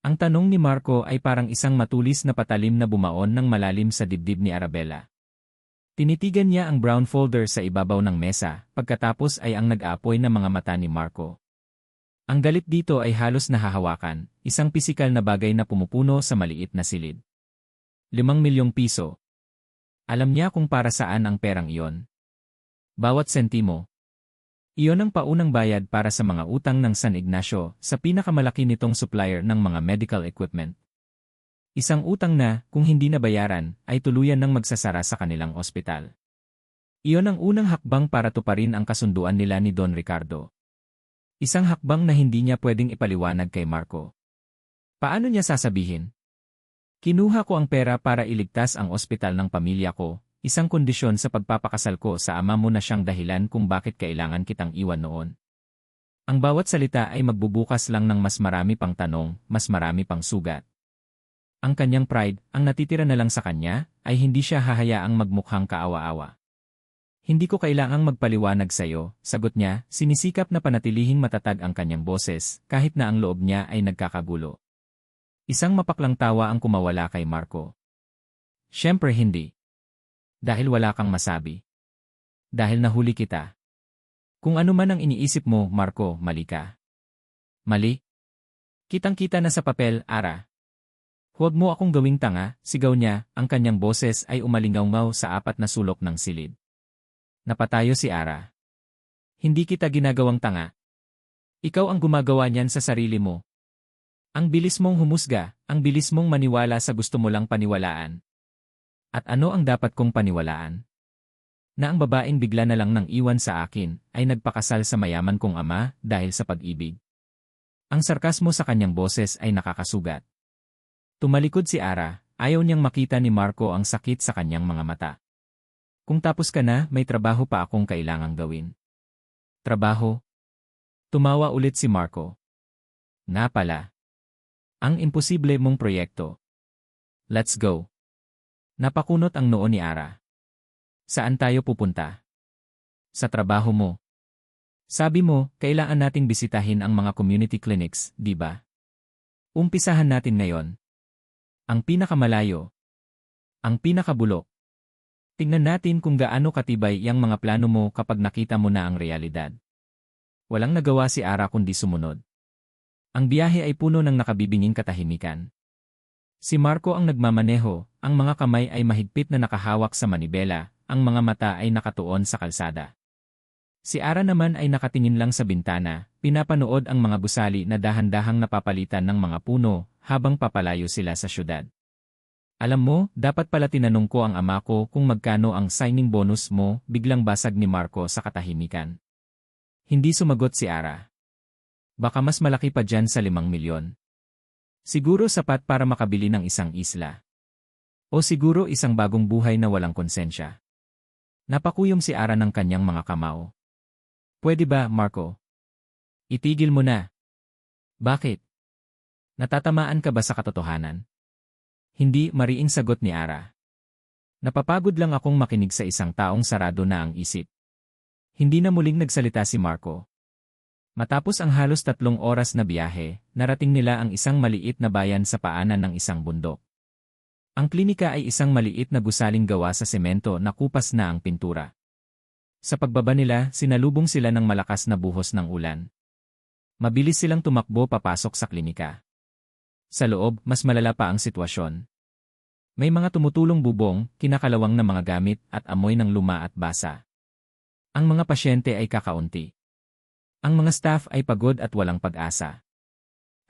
Ang tanong ni Marco ay parang isang matulis na patalim na bumaon ng malalim sa dibdib ni Arabella. Tinitigan niya ang brown folder sa ibabaw ng mesa, pagkatapos ay ang nag-aapoy na mga mata ni Marco. Ang galit dito ay halos nahahawakan, isang pisikal na bagay na pumupuno sa maliit na silid. 5 milyong piso. Alam niya kung para saan ang perang iyon. Bawat sentimo. Iyon ang paunang bayad para sa mga utang ng San Ignacio sa pinakamalaki nitong supplier ng mga medical equipment. Isang utang na, kung hindi nabayaran, ay tuluyan ng magsasara sa kanilang ospital. Iyon ang unang hakbang para tuparin ang kasunduan nila ni Don Ricardo. Isang hakbang na hindi niya pwedeng ipaliwanag kay Marco. Paano niya sasabihin? Kinuha ko ang pera para iligtas ang ospital ng pamilya ko. Isang kondisyon sa pagpapakasal ko sa ama mo na siyang dahilan kung bakit kailangan kitang iwan noon. Ang bawat salita ay magbubukas lang ng mas marami pang tanong, mas marami pang sugat. Ang kanyang pride, ang natitira na lang sa kanya, ay hindi siya hahayaang magmukhang kaawa-awa. Hindi ko kailangang magpaliwanag sa'yo, sagot niya, sinisikap na panatilihing matatag ang kanyang boses, kahit na ang loob niya ay nagkakagulo. Isang mapaklang tawa ang kumawala kay Marco. Siyempre hindi. Dahil wala kang masabi. Dahil nahuli kita. Kung ano man ang iniisip mo, Marco, mali ka. Mali? Kitang-kita na sa papel, Ara. Huwag mo akong gawing tanga, sigaw niya, ang kanyang boses ay umalingaw sa apat na sulok ng silid. Napatayo si Ara. Hindi kita ginagawang tanga. Ikaw ang gumagawa niyan sa sarili mo. Ang bilis mong humusga, ang bilis mong maniwala sa gusto mo lang paniwalaan. At ano ang dapat kong paniwalaan? Na ang babaeng bigla na lang nang iwan sa akin ay nagpakasal sa mayaman kong ama dahil sa pag-ibig. Ang sarkasmo sa kanyang boses ay nakakasugat. Tumalikod si Ara, ayaw niyang makita ni Marco ang sakit sa kanyang mga mata. Kung tapos ka na, may trabaho pa akong kailangang gawin. Trabaho? Tumawa ulit si Marco. Nga pala. Ang imposible mong proyekto. Let's go. Napakunot ang noo ni Ara. Saan tayo pupunta? Sa trabaho mo. Sabi mo, kailangan nating bisitahin ang mga community clinics, di ba? Umpisahan natin ngayon. Ang pinakamalayo. Ang pinakabulok. Tingnan natin kung gaano katibay yang mga plano mo kapag nakita mo na ang realidad. Walang nagawa si Ara kundi sumunod. Ang biyahe ay puno ng nakabibinging katahimikan. Si Marco ang nagmamaneho, ang mga kamay ay mahigpit na nakahawak sa manibela, ang mga mata ay nakatuon sa kalsada. Si Ara naman ay nakatingin lang sa bintana, pinapanood ang mga gusali na dahan-dahang napapalitan ng mga puno habang papalayo sila sa syudad. Alam mo, dapat pala tinanong ko ang ama ko kung magkano ang signing bonus mo, biglang basag ni Marco sa katahimikan. Hindi sumagot si Ara. Baka mas malaki pa dyan sa 5 milyon. Siguro sapat para makabili ng isang isla. O siguro isang bagong buhay na walang konsensya. Napakuyom si Ara ng kanyang mga kamao. Pwede ba, Marco? Itigil mo na. Bakit? Natatamaan ka ba sa katotohanan? Hindi, mariing sagot ni Ara. Napapagod lang akong makinig sa isang taong sarado na ang isip. Hindi na muling nagsalita si Marco. Matapos ang halos 3 oras na biyahe, narating nila ang isang maliit na bayan sa paanan ng isang bundok. Ang klinika ay isang maliit na gusaling gawa sa semento na kupas na ang pintura. Sa pagbaba nila, sinalubong sila ng malakas na buhos ng ulan. Mabilis silang tumakbo papasok sa klinika. Sa loob, mas malala pa ang sitwasyon. May mga tumutulong bubong, kinakalawang na mga gamit at amoy ng luma at basa. Ang mga pasyente ay kakaunti. Ang mga staff ay pagod at walang pag-asa.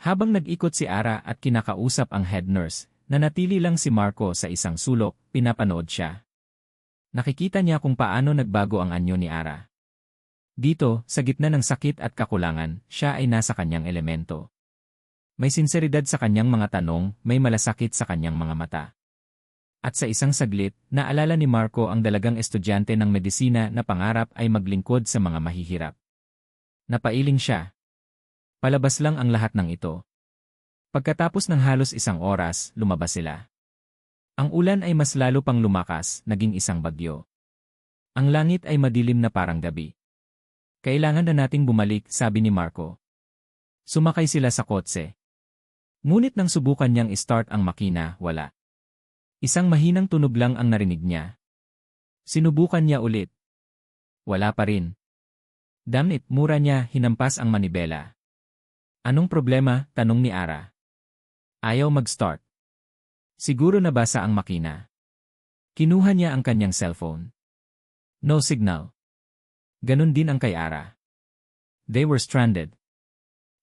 Habang nag-ikot si Ara at kinakausap ang head nurse, nanatili lang si Marco sa isang sulok, pinapanood siya. Nakikita niya kung paano nagbago ang anyo ni Ara. Dito, sa gitna ng sakit at kakulangan, siya ay nasa kanyang elemento. May sinseridad sa kanyang mga tanong, may malasakit sa kanyang mga mata. At sa isang saglit, naalala ni Marco ang dalagang estudyante ng medisina na pangarap ay maglingkod sa mga mahihirap. Napailing siya. Palabas lang ang lahat ng ito. Pagkatapos ng halos 1 oras, lumabas sila. Ang ulan ay mas lalo pang lumakas, naging isang bagyo. Ang langit ay madilim na parang gabi. Kailangan na nating bumalik, sabi ni Marco. Sumakay sila sa kotse. Ngunit nang subukan niyang i-start ang makina, wala. Isang mahinang tunog lang ang narinig niya. Sinubukan niya ulit. Wala pa rin. Damn it, mura niya, hinampas ang manibela. Anong problema? Tanong ni Ara. Ayaw mag-start. Siguro nabasa ang makina. Kinuha niya ang kanyang cellphone. No signal. Ganun din ang kay Ara. They were stranded.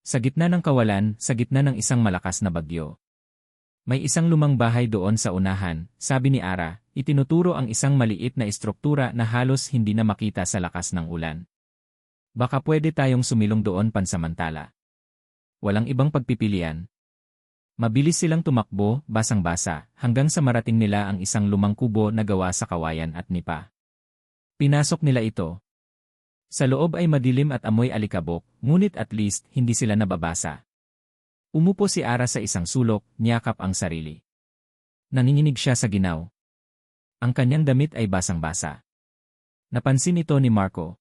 Sa gitna ng kawalan, sa gitna ng isang malakas na bagyo. May isang lumang bahay doon sa unahan, sabi ni Ara, itinuturo ang isang maliit na istruktura na halos hindi na makita sa lakas ng ulan. Baka pwede tayong sumilong doon pansamantala. Walang ibang pagpipilian. Mabilis silang tumakbo, basang-basa, hanggang sa marating nila ang isang lumang kubo na gawa sa kawayan at nipa. Pinasok nila ito. Sa loob ay madilim at amoy alikabok, ngunit at least hindi sila nababasa. Umupo si Ara sa isang sulok, niyakap ang sarili. Nanginginig siya sa ginaw. Ang kanyang damit ay basang-basa. Napansin ito ni Marco.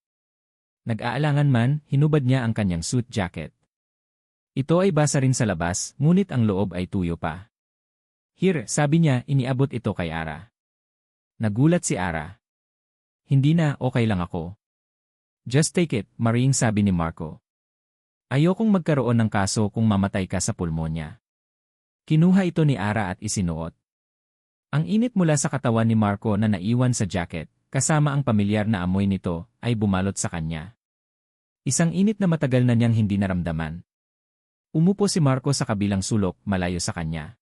Nag-aalangan man, hinubad niya ang kanyang suit jacket. Ito ay basa rin sa labas, ngunit ang loob ay tuyo pa. Here, sabi niya, iniabot ito kay Ara. Nagulat si Ara. Hindi na, okay lang ako. Just take it, maring sabi ni Marco. Ayokong magkaroon ng kaso kung mamatay ka sa pulmonya. Kinuha ito ni Ara at isinuot. Ang init mula sa katawan ni Marco na naiwan sa jacket, kasama ang pamilyar na amoy nito, ay bumalot sa kanya. Isang init na matagal na niyang hindi naramdaman. Umupo si Marco sa kabilang sulok, malayo sa kanya.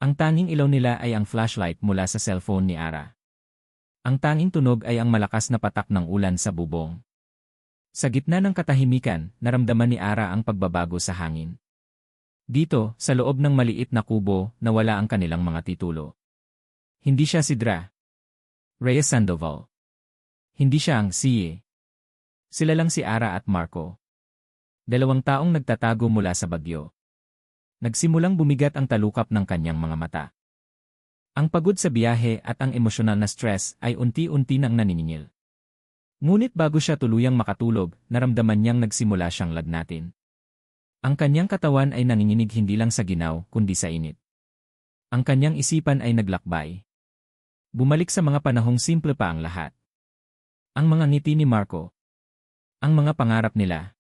Ang tanging ilaw nila ay ang flashlight mula sa cellphone ni Ara. Ang tanging tunog ay ang malakas na patak ng ulan sa bubong. Sa gitna ng katahimikan, naramdaman ni Ara ang pagbabago sa hangin. Dito, sa loob ng maliit na kubo, nawala ang kanilang mga titulo. Hindi siya si Dra. Reyes Sandoval. Hindi siya ang Siye. Sila lang si Ara at Marco. 2 taong nagtatago mula sa bagyo. Nagsimulang bumigat ang talukap ng kanyang mga mata. Ang pagod sa biyahe at ang emosyonal na stress ay unti-unti nang naniningil. Ngunit bago siya tuluyang makatulog, naramdaman niyang nagsimula siyang lagnatin. Ang kanyang katawan ay nanginginig hindi lang sa ginaw, kundi sa init. Ang kanyang isipan ay naglakbay. Bumalik sa mga panahong simple pa ang lahat. Ang mga ngiti ni Marco. Ang mga pangarap nila.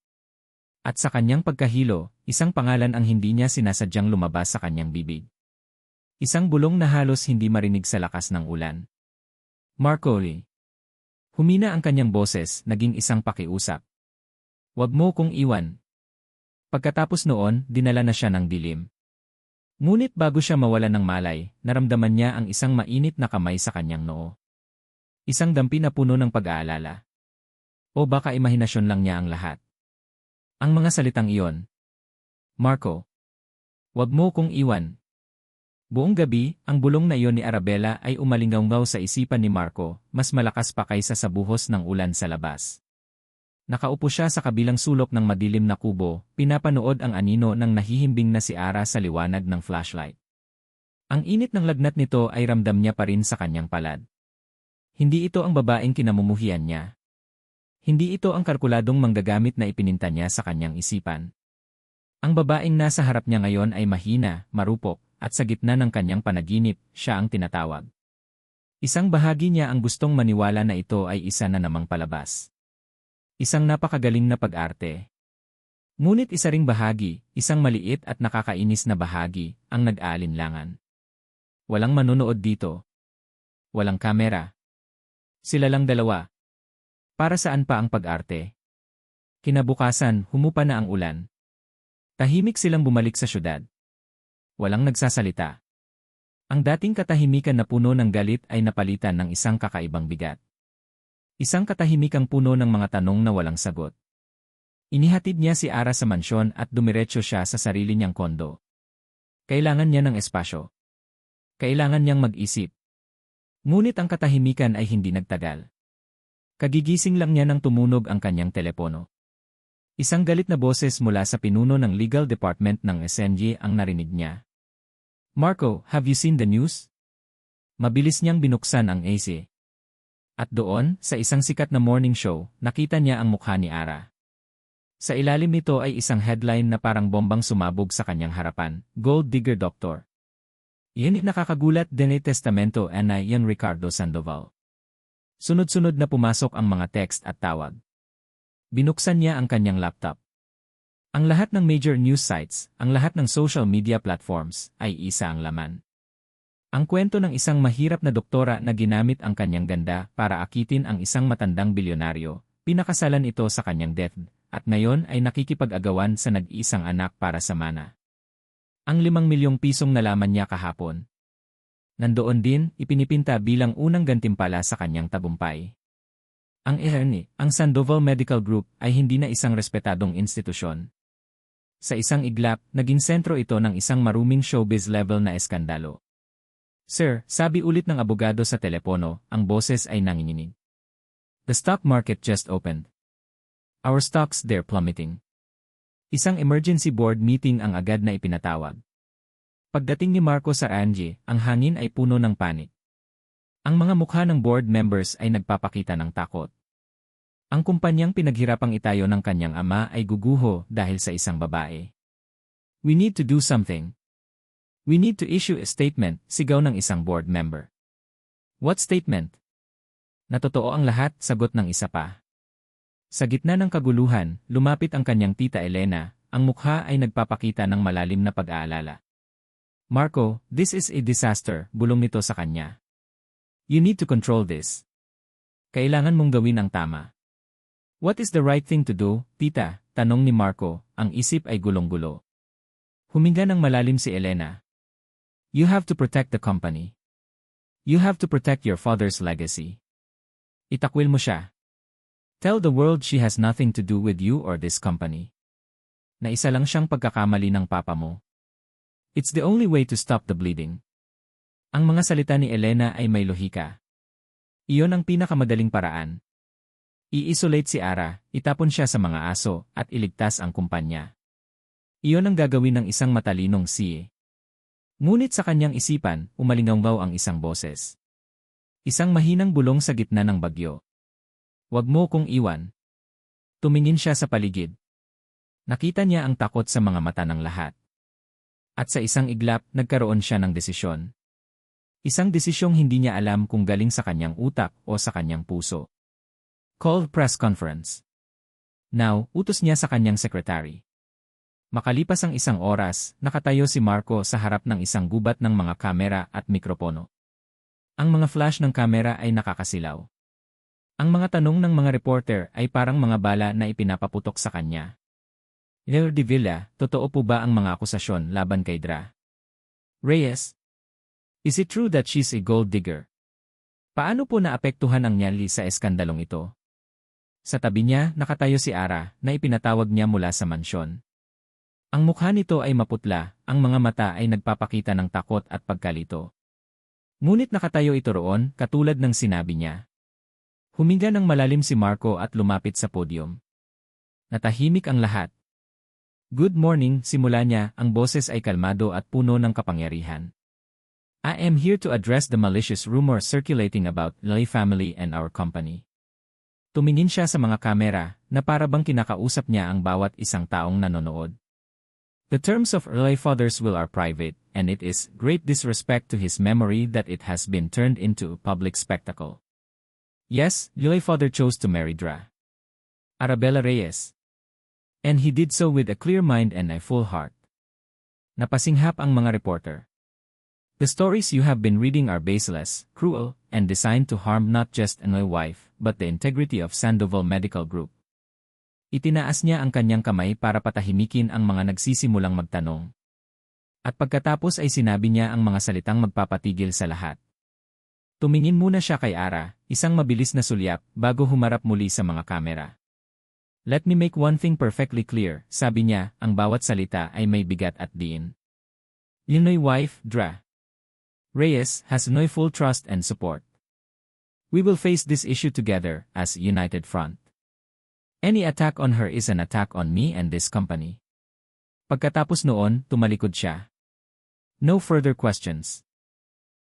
At sa kanyang pagkahilo, isang pangalan ang hindi niya sinasadyang lumabas sa kanyang bibig. Isang bulong na halos hindi marinig sa lakas ng ulan. Marco Lee. Humina ang kanyang boses, naging isang pakiusap. Huwag mo kong iwan. Pagkatapos noon, dinala na siya ng dilim. Ngunit bago siya mawala ng malay, naramdaman niya ang isang mainit na kamay sa kanyang noo. Isang dampi na puno ng pag-aalala. O baka imahinasyon lang niya ang lahat. Ang mga salitang iyon. Marco. Huwag mo kong iwan. Buong gabi, ang bulong na iyon ni Arabella ay umalingaw sa isipan ni Marco, mas malakas pa kaysa sa buhos ng ulan sa labas. Nakaupo siya sa kabilang sulok ng madilim na kubo, pinapanood ang anino ng nahihimbing na si Ara sa liwanag ng flashlight. Ang init ng lagnat nito ay ramdam niya pa rin sa kanyang palad. Hindi ito ang babaeng kinamumuhian niya. Hindi ito ang kalkuladong manggagamit na ipininta niya sa kanyang isipan. Ang babaeng nasa harap niya ngayon ay mahina, marupok, at sa gitna ng kanyang panaginip, siya ang tinatawag. Isang bahagi niya ang gustong maniwala na ito ay isa na namang palabas. Isang napakagaling na pag-arte. Ngunit isa ring bahagi, isang maliit at nakakainis na bahagi, ang nag-aalinlangan. Walang manonood dito. Walang kamera. Sila lang dalawa. Para saan pa ang pag-arte? Kinabukasan, humupa na ang ulan. Tahimik silang bumalik sa syudad. Walang nagsasalita. Ang dating katahimikan na puno ng galit ay napalitan ng isang kakaibang bigat. Isang katahimikang puno ng mga tanong na walang sagot. Inihatid niya si Ara sa mansyon at dumiretso siya sa sarili niyang kondo. Kailangan niya ng espasyo. Kailangan niyang mag-isip. Ngunit ang katahimikan ay hindi nagtagal. Kagigising lang niya nang tumunog ang kanyang telepono. Isang galit na boses mula sa pinuno ng legal department ng SNG ang narinig niya. Marco, have you seen the news? Mabilis niyang binuksan ang AC. At doon, sa isang sikat na morning show, nakita niya ang mukha ni Ara. Sa ilalim nito ay isang headline na parang bombang sumabog sa kanyang harapan, Gold Digger Doctor. Iyan nakakagulat din ay testamento na yan Ricardo Sandoval. Sunod-sunod na pumasok ang mga text at tawag. Binuksan niya ang kanyang laptop. Ang lahat ng major news sites, ang lahat ng social media platforms, ay isa ang laman. Ang kwento ng isang mahirap na doktora na ginamit ang kanyang ganda para akitin ang isang matandang bilyonaryo, pinakasalan ito sa kanyang death, at ngayon ay nakikipag-agawan sa nag-iisang anak para sa mana. Ang 5 milyong pisong nalaman niya kahapon. Nandoon din, ipinipinta bilang unang gantimpala sa kanyang tagumpay. Ang ang Sandoval Medical Group ay hindi na isang respetadong institusyon. Sa isang iglap, naging sentro ito ng isang maruming showbiz level na eskandalo. Sir, sabi ulit ng abogado sa telepono, ang boses ay nanginginig. The stock market just opened. Our stocks they're plummeting. Isang emergency board meeting ang agad na ipinatawag. Pagdating ni Marco sa Angie, ang hangin ay puno ng panik. Ang mga mukha ng board members ay nagpapakita ng takot. Ang kumpanyang pinaghirapang itayo ng kanyang ama ay guguho dahil sa isang babae. We need to do something. We need to issue a statement, sigaw ng isang board member. What statement? Natotoo ang lahat, sagot ng isa pa. Sa gitna ng kaguluhan, lumapit ang kanyang tita Elena, ang mukha ay nagpapakita ng malalim na pag-aalala. Marco, this is a disaster, bulong nito sa kanya. You need to control this. Kailangan mong gawin ang tama. What is the right thing to do, tita? Tanong ni Marco, ang isip ay gulong-gulo. Huminga ng malalim si Elena. You have to protect the company. You have to protect your father's legacy. Itakwil mo siya. Tell the world she has nothing to do with you or this company. Na isa lang siyang pagkakamali ng papa mo. It's the only way to stop the bleeding. Ang mga salita ni Elena ay may lohika. Iyon ang pinakamadaling paraan. I-isolate si Ara, itapon siya sa mga aso, at iligtas ang kumpanya. Iyon ang gagawin ng isang matalinong CA. Ngunit sa kanyang isipan, umalinganggaw ang isang boses. Isang mahinang bulong sa gitna ng bagyo. Huwag mo kong iwan. Tumingin siya sa paligid. Nakita niya ang takot sa mga mata ng lahat. At sa isang iglap, nagkaroon siya ng desisyon. Isang desisyong hindi niya alam kung galing sa kanyang utak o sa kanyang puso. Call press conference. Now, utos niya sa kanyang secretary. Makalipas ang isang oras, nakatayo si Marco sa harap ng isang gubat ng mga kamera at mikropono. Ang mga flash ng kamera ay nakakasilaw. Ang mga tanong ng mga reporter ay parang mga bala na ipinapaputok sa kanya. Leo de Villa, totoo po ba ang mga akusasyon laban kay Dra. Reyes? Is it true that she's a gold digger? Paano po naapektuhan ang nyali sa eskandalong ito? Sa tabi niya, nakatayo si Ara na ipinatawag niya mula sa mansyon. Ang mukha nito ay maputla, ang mga mata ay nagpapakita ng takot at pagkalito. Ngunit nakatayo ito roon, katulad ng sinabi niya. Huminga ng malalim si Marco at lumapit sa podium. Natahimik ang lahat. Good morning, simula niya, ang boses ay kalmado at puno ng kapangyarihan. I am here to address the malicious rumor circulating about Lay family and our company. Tumingin siya sa mga kamera, na para bang kinakausap niya ang bawat isang taong nanonood. The terms of early father's will are private, and it is great disrespect to his memory that it has been turned into a public spectacle. Yes, Lay father chose to marry Dra. Arabella Reyes. And he did so with a clear mind and a full heart. Napasinghap ang mga reporter. The stories you have been reading are baseless, cruel, and designed to harm not just my wife, but the integrity of Sandoval Medical Group. Itinaas niya ang kanyang kamay para patahimikin ang mga nagsisimulang magtanong. At pagkatapos ay sinabi niya ang mga salitang magpapatigil sa lahat. Tumingin muna siya kay Ara, isang mabilis na sulyap, bago humarap muli sa mga kamera. Let me make one thing perfectly clear, sabi niya, ang bawat salita ay may bigat at diin. Yun wife, Dra. Reyes, has no full trust and support. We will face this issue together, as a united front. Any attack on her is an attack on me and this company. Pagkatapos noon, tumalikod siya. No further questions.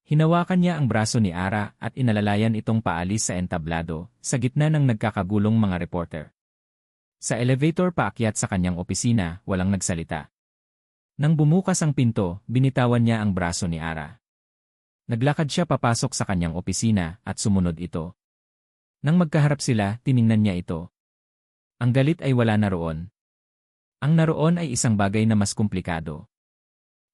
Hinawakan niya ang braso ni Ara at inalalayan itong paalis sa entablado, sa gitna ng nagkakagulong mga reporter. Sa elevator paakyat sa kanyang opisina, walang nagsalita. Nang bumukas ang pinto, binitawan niya ang braso ni Ara. Naglakad siya papasok sa kanyang opisina at sumunod ito. Nang magkaharap sila, tiningnan niya ito. Ang galit ay wala na roon. Ang naroon ay isang bagay na mas komplikado.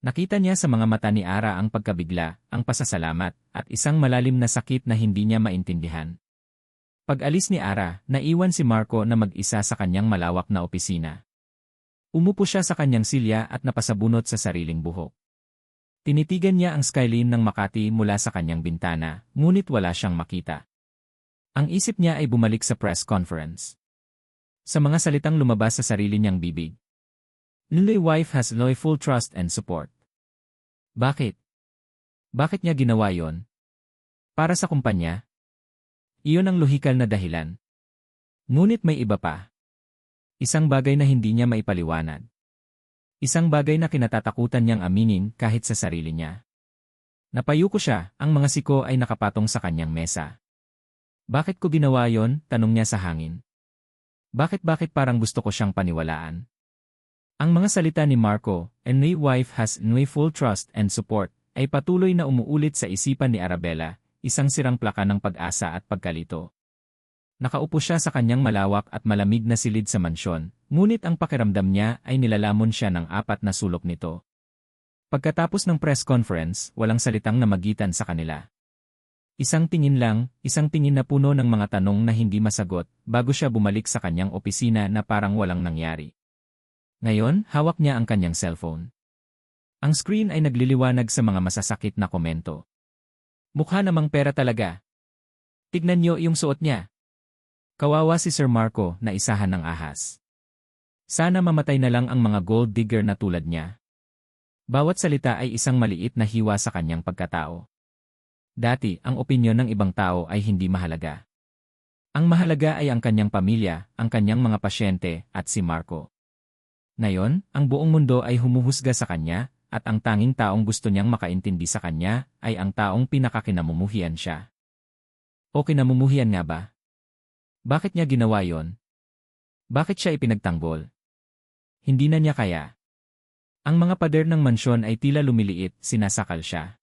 Nakita niya sa mga mata ni Ara ang pagkabigla, ang pasasalamat, at isang malalim na sakit na hindi niya maintindihan. Pag-alis ni Ara, naiwan si Marco na mag-isa sa kanyang malawak na opisina. Umupo siya sa kanyang silya at napasabunot sa sariling buhok. Tinitigan niya ang skyline ng Makati mula sa kanyang bintana, ngunit wala siyang makita. Ang isip niya ay bumalik sa press conference. Sa mga salitang lumabas sa sarili niyang bibig. Lulay wife has no full trust and support. Bakit? Bakit niya ginawa yon? Para sa kumpanya? Iyon ang lohikal na dahilan. Ngunit may iba pa. Isang bagay na hindi niya maipaliwanag. Isang bagay na kinatatakutan niyang aminin kahit sa sarili niya. Napayuko siya, ang mga siko ay nakapatong sa kanyang mesa. Bakit ko ginawa yon? Tanong niya sa hangin. Bakit parang gusto ko siyang paniwalaan? Ang mga salita ni Marco, "And my wife has my full trust and support," ay patuloy na umuulit sa isipan ni Arabella, isang sirang plaka ng pag-asa at pagkalito. Nakaupo siya sa kanyang malawak at malamig na silid sa mansyon, ngunit ang pakiramdam niya ay nilalamon siya ng 4 na sulok nito. Pagkatapos ng press conference, walang salitang namagitan sa kanila. Isang tingin na puno ng mga tanong na hindi masagot, bago siya bumalik sa kanyang opisina na parang walang nangyari. Ngayon, hawak niya ang kanyang cellphone. Ang screen ay nagliliwanag sa mga masasakit na komento. Mukha namang pera talaga. Tignan niyo yung suot niya. Kawawa si Sir Marco na isahan ng ahas. Sana mamatay na lang ang mga gold digger na tulad niya. Bawat salita ay isang maliit na hiwa sa kanyang pagkatao. Dati, ang opinyon ng ibang tao ay hindi mahalaga. Ang mahalaga ay ang kanyang pamilya, ang kanyang mga pasyente, at si Marco. Ngayon, ang buong mundo ay humuhusga sa kanya, at ang tanging taong gusto niyang makaintindi sa kanya ay ang taong pinakakinamumuhian siya. O kinamumuhian nga ba? Bakit niya ginawa yon? Bakit siya ipinagtanggol? Hindi na niya kaya. Ang mga pader ng mansyon ay tila lumiliit, sinasakal siya.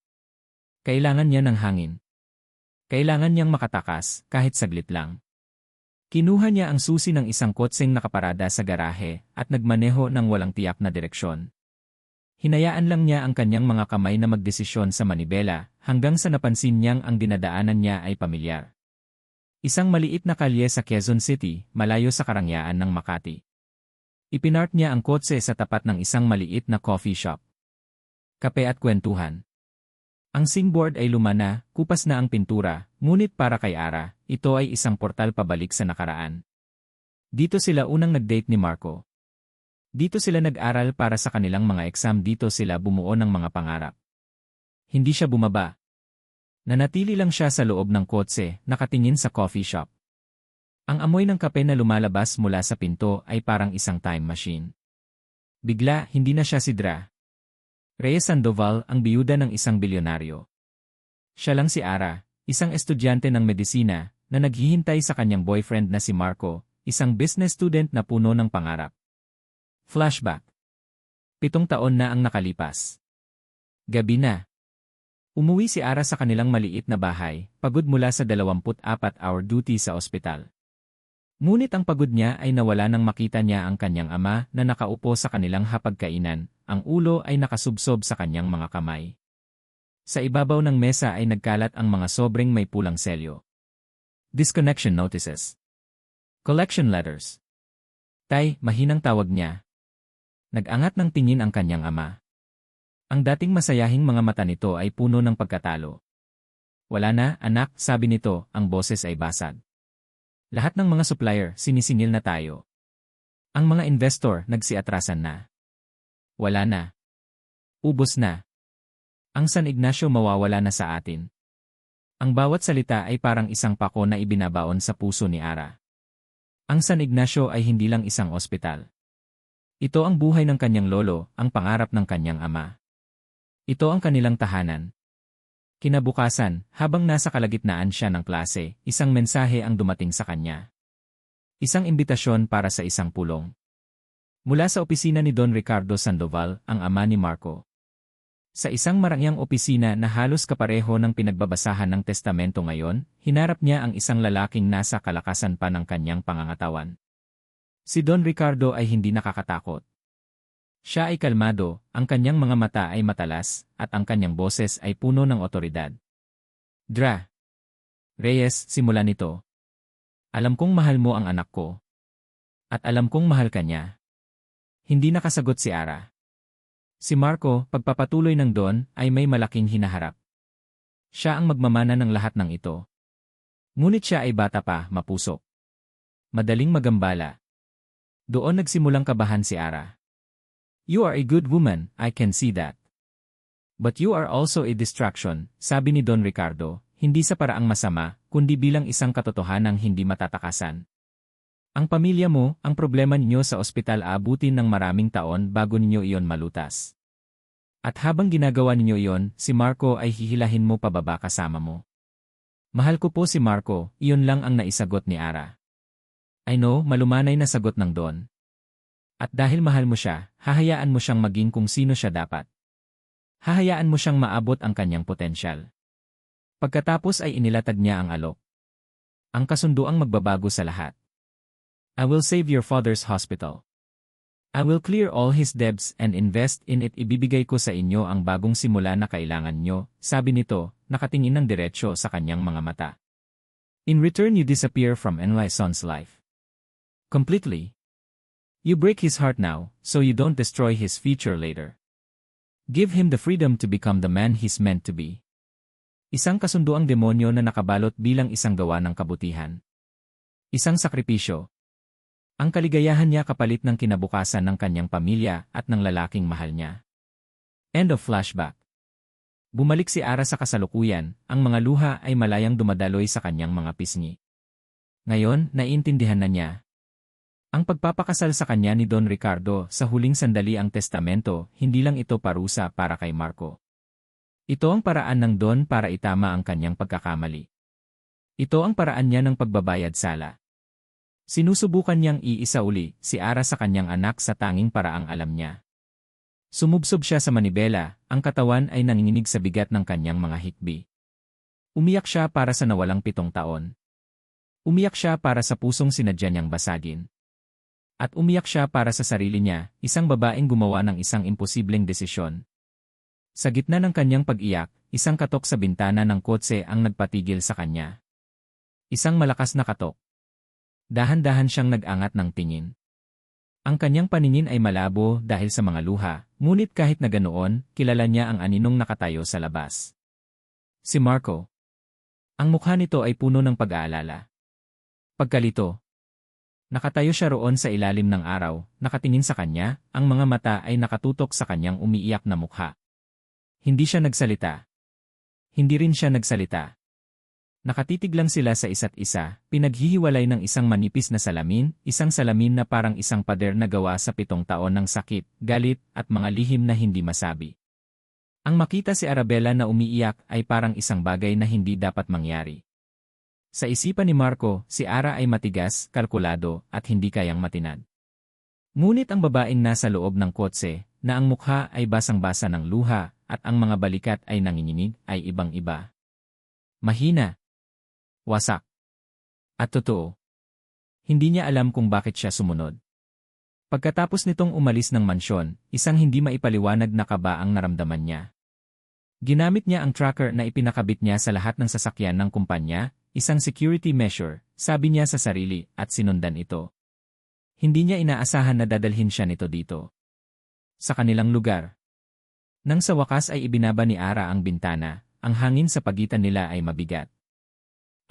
Kailangan niya ng hangin. Kailangan niyang makatakas, kahit saglit lang. Kinuha niya ang susi ng isang kotseng nakaparada sa garahe at nagmaneho ng walang tiyak na direksyon. Hinayaan lang niya ang kanyang mga kamay na magdesisyon sa manibela hanggang sa napansin niyang ang dinadaanan niya ay pamilyar. Isang maliit na kalye sa Quezon City, malayo sa karangyaan ng Makati. Ipinark niya ang kotse sa tapat ng isang maliit na coffee shop. Kape at kwentuhan. Ang singboard ay luma na, kupas na ang pintura, ngunit para kay Ara, ito ay isang portal pabalik sa nakaraan. Dito sila unang nag-date ni Marco. Dito sila nag-aral para sa kanilang mga exam, dito sila bumuo ng mga pangarap. Hindi siya bumaba. Nanatili lang siya sa loob ng kotse, nakatingin sa coffee shop. Ang amoy ng kape na lumalabas mula sa pinto ay parang isang time machine. Bigla, hindi na siya si Dra. Reyes Sandoval, ang biyuda ng isang bilyonaryo. Siya lang si Ara, isang estudyante ng medisina na naghihintay sa kanyang boyfriend na si Marco, isang business student na puno ng pangarap. Flashback. 7 taon na ang nakalipas. Gabi na. Umuwi si Ara sa kanilang maliit na bahay, pagod mula sa 24-hour duty sa ospital. Ngunit ang pagod niya ay nawala nang makita niya ang kanyang ama na nakaupo sa kanilang hapagkainan, ang ulo ay nakasubsob sa kanyang mga kamay. Sa ibabaw ng mesa ay nagkalat ang mga sobreng may pulang selyo. Disconnection notices. Collection letters. Tay, mahinang tawag niya. Nag-angat ng tingin ang kanyang ama. Ang dating masayahing mga mata nito ay puno ng pagkatalo. Wala na, anak, sabi nito, ang boses ay basag. Lahat ng mga supplier, sinisingil na tayo. Ang mga investor, nagsiatrasan na. Wala na. Ubos na. Ang San Ignacio mawawala na sa atin. Ang bawat salita ay parang isang pako na ibinabaon sa puso ni Ara. Ang San Ignacio ay hindi lang isang ospital. Ito ang buhay ng kanyang lolo, ang pangarap ng kanyang ama. Ito ang kanilang tahanan. Kinabukasan, habang nasa kalagitnaan siya ng klase, isang mensahe ang dumating sa kanya. Isang imbitasyon para sa isang pulong. Mula sa opisina ni Don Ricardo Sandoval, ang ama ni Marco. Sa isang marangyang opisina na halos kapareho ng pinagbabasahan ng testamento ngayon, hinarap niya ang isang lalaking nasa kalakasan pa ng kanyang pangangatawan. Si Don Ricardo ay hindi nakakatakot. Siya ay kalmado, ang kanyang mga mata ay matalas, at ang kanyang boses ay puno ng otoridad. Dra. Reyes, simula nito. Alam kong mahal mo ang anak ko. At alam kong mahal ka niya. Hindi nakasagot si Ara. Si Marco, pagpapatuloy ng Don, ay may malaking hinaharap. Siya ang magmamana ng lahat ng ito. Ngunit siya ay bata pa, mapusok. Madaling magambala. Doon nagsimulang kabahan si Ara. You are a good woman, I can see that. But you are also a distraction, sabi ni Don Ricardo, hindi sa paraang masama, kundi bilang isang katotohanang hindi matatakasan. Ang pamilya mo, ang problema ninyo sa ospital aabutin ng maraming taon bago ninyo iyon malutas. At habang ginagawa ninyo iyon, si Marco ay hihilahin mo pababa kasama mo. Mahal ko po si Marco, iyon lang ang naisagot ni Ara. I know, malumanay na sagot ng Don. At dahil mahal mo siya, hahayaan mo siyang maging kung sino siya dapat. Hahayaan mo siyang maabot ang kanyang potensyal. Pagkatapos ay inilatag niya ang alok. Ang kasunduang magbabago sa lahat. I will save your father's hospital. I will clear all his debts and invest in it. Ibibigay ko sa inyo ang bagong simula na kailangan nyo, sabi nito, nakatingin ng diretsyo sa kanyang mga mata. In return you disappear from Enlison's life. Completely. You break his heart now, so you don't destroy his future later. Give him the freedom to become the man he's meant to be. Isang kasunduang demonyo na nakabalot bilang isang gawa ng kabutihan. Isang sakripisyo. Ang kaligayahan niya kapalit ng kinabukasan ng kanyang pamilya at ng lalaking mahal niya. End of flashback. Bumalik si Ara sa kasalukuyan, ang mga luha ay malayang dumadaloy sa kanyang mga pisngi. Ngayon, naiintindihan na niya. Ang pagpapakasal sa kanya ni Don Ricardo sa huling sandali ang testamento, hindi lang ito parusa para kay Marco. Ito ang paraan ng Don para itama ang kanyang pagkakamali. Ito ang paraan niya ng pagbabayad sala. Sinusubukan niyang iisa uli si Ara sa kanyang anak sa tanging paraang alam niya. Sumubsob siya sa manibela, ang katawan ay nanginginig sa bigat ng kanyang mga hikbi. Umiyak siya para sa nawalang 7 taon. Umiyak siya para sa pusong sinadya niyang basagin. At umiyak siya para sa sarili niya, isang babaeng gumawa ng isang imposibleng desisyon. Sa gitna ng kanyang pag-iyak, isang katok sa bintana ng kotse ang nagpatigil sa kanya. Isang malakas na katok. Dahan-dahan siyang nag-angat ng tingin. Ang kanyang paningin ay malabo dahil sa mga luha, ngunit kahit na ganoon, kilala niya ang aninong nakatayo sa labas. Si Marco. Ang mukha nito ay puno ng pag-aalala. Pagkalito. Nakatayo siya roon sa ilalim ng araw, nakatingin sa kanya, ang mga mata ay nakatutok sa kanyang umiiyak na mukha. Hindi siya nagsalita. Hindi rin siya nagsalita. Nakatitig lang sila sa isa't isa, pinaghihiwalay ng isang manipis na salamin, isang salamin na parang isang pader na gawa sa 7 taon ng sakit, galit, at mga lihim na hindi masabi. Ang makita si Arabella na umiiyak ay parang isang bagay na hindi dapat mangyari. Sa isipan ni Marco, si Ara ay matigas, kalkulado, at hindi kayang matinag. Ngunit ang babaeng nasa loob ng kotse, na ang mukha ay basang-basa ng luha, at ang mga balikat ay nanginginig, ay ibang-iba. Mahina. Wasak. At totoo. Hindi niya alam kung bakit siya sumunod. Pagkatapos nitong umalis ng mansyon, isang hindi maipaliwanag na kaba ang naramdaman niya. Ginamit niya ang tracker na ipinakabit niya sa lahat ng sasakyan ng kumpanya, isang security measure, sabi niya sa sarili, at sinundan ito. Hindi niya inaasahan na dadalhin siya nito dito. Sa kanilang lugar. Nang sa wakas ay ibinaba ni Ara ang bintana, ang hangin sa pagitan nila ay mabigat.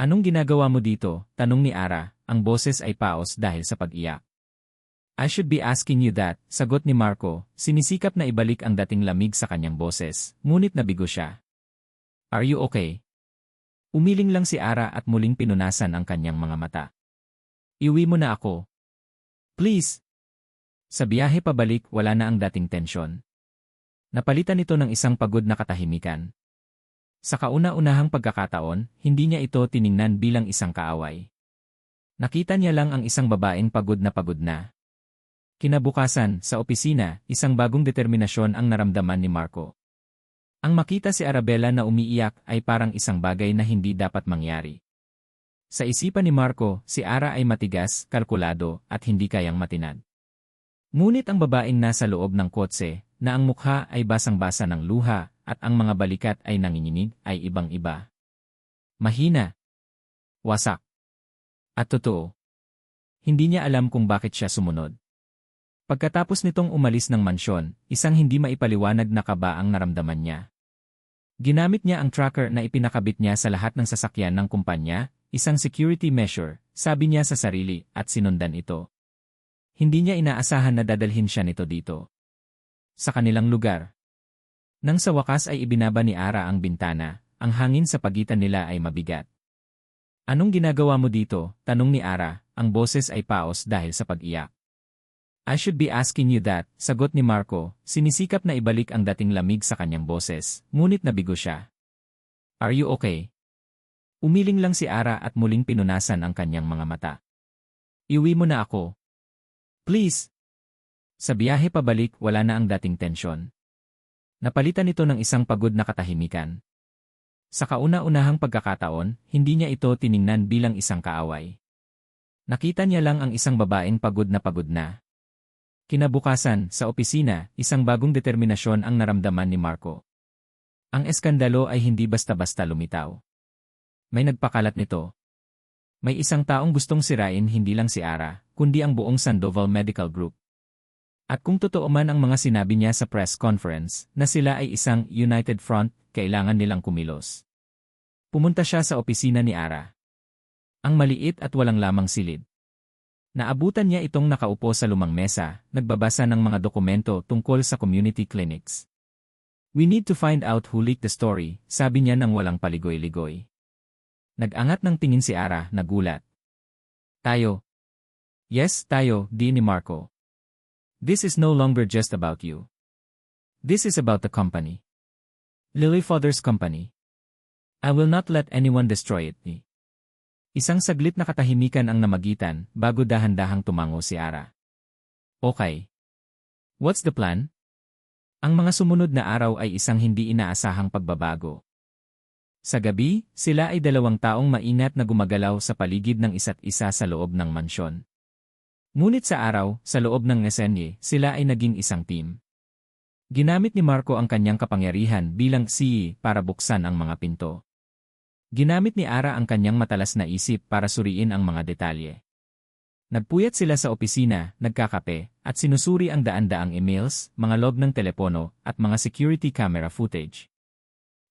Anong ginagawa mo dito? Tanong ni Ara, ang boses ay paos dahil sa pag-iyak. I should be asking you that, sagot ni Marco, sinisikap na ibalik ang dating lamig sa kanyang boses, ngunit nabigo siya. Are you okay? Umiling lang si Ara at muling pinunasan ang kanyang mga mata. Iuwi mo na ako. Please. Sa biyahe pabalik wala na ang dating tensyon. Napalitan ito ng isang pagod na katahimikan. Sa kauna-unahang pagkakataon, hindi niya ito tiningnan bilang isang kaaway. Nakita niya lang ang isang babaeng pagod na. Kinabukasan, sa opisina, isang bagong determinasyon ang naramdaman ni Marco. Ang makita si Arabella na umiiyak ay parang isang bagay na hindi dapat mangyari. Sa isipan ni Marco, si Ara ay matigas, kalkulado, at hindi kayang matinag. Ngunit ang babaeng nasa loob ng kotse, na ang mukha ay basang-basa ng luha, at ang mga balikat ay nanginginig, ay ibang-iba. Mahina. Wasak. At totoo. Hindi niya alam kung bakit siya sumunod. Pagkatapos nitong umalis ng mansyon, isang hindi maipaliwanag na kaba ang naramdaman niya. Ginamit niya ang tracker na ipinakabit niya sa lahat ng sasakyan ng kumpanya, isang security measure, sabi niya sa sarili, at sinundan ito. Hindi niya inaasahan na dadalhin siya nito dito. Sa kanilang lugar. Nang sa wakas ay ibinaba ni Ara ang bintana, ang hangin sa pagitan nila ay mabigat. Anong ginagawa mo dito? Tanong ni Ara, ang boses ay paos dahil sa pag-iyak. I should be asking you that, sagot ni Marco, sinisikap na ibalik ang dating lamig sa kanyang boses, ngunit nabigo siya. Are you okay? Umiling lang si Ara at muling pinunasan ang kanyang mga mata. Iuwi mo na ako. Please. Sa biyahe pabalik wala na ang dating tensyon. Napalitan ito ng isang pagod na katahimikan. Sa kauna-unahang pagkakataon, hindi niya ito tiningnan bilang isang kaaway. Nakita niya lang ang isang babaeng pagod na. Kinabukasan, sa opisina, isang bagong determinasyon ang naramdaman ni Marco. Ang eskandalo ay hindi basta-basta lumitaw. May nagpakalat nito. May isang taong gustong sirain hindi lang si Ara, kundi ang buong Sandoval Medical Group. At kung totoo man ang mga sinabi niya sa press conference na sila ay isang united front, kailangan nilang kumilos. Pumunta siya sa opisina ni Ara. Ang maliit at walang lamang silid. Naabutan niya itong nakaupo sa lumang mesa, nagbabasa ng mga dokumento tungkol sa community clinics. We need to find out who leaked the story, sabi niya nang walang paligoy-ligoy. Nag-angat ng tingin si Ara, nagulat. Tayo. Yes, tayo, di ni Marco. This is no longer just about you. This is about the company. Lily Father's company. I will not let anyone destroy it. Isang saglit na katahimikan ang namagitan bago dahan-dahang tumango si Ara. Okay. What's the plan? Ang mga sumunod na araw ay isang hindi inaasahang pagbabago. Sa gabi, sila ay dalawang taong maingat na gumagalaw sa paligid ng isa't isa sa loob ng mansyon. Ngunit sa araw, sa loob ng esenye, sila ay naging isang team. Ginamit ni Marco ang kanyang kapangyarihan bilang CEO para buksan ang mga pinto. Ginamit ni Ara ang kanyang matalas na isip para suriin ang mga detalye. Nagpuyat sila sa opisina, nagkakape, at sinusuri ang daan-daang emails, mga log ng telepono, at mga security camera footage.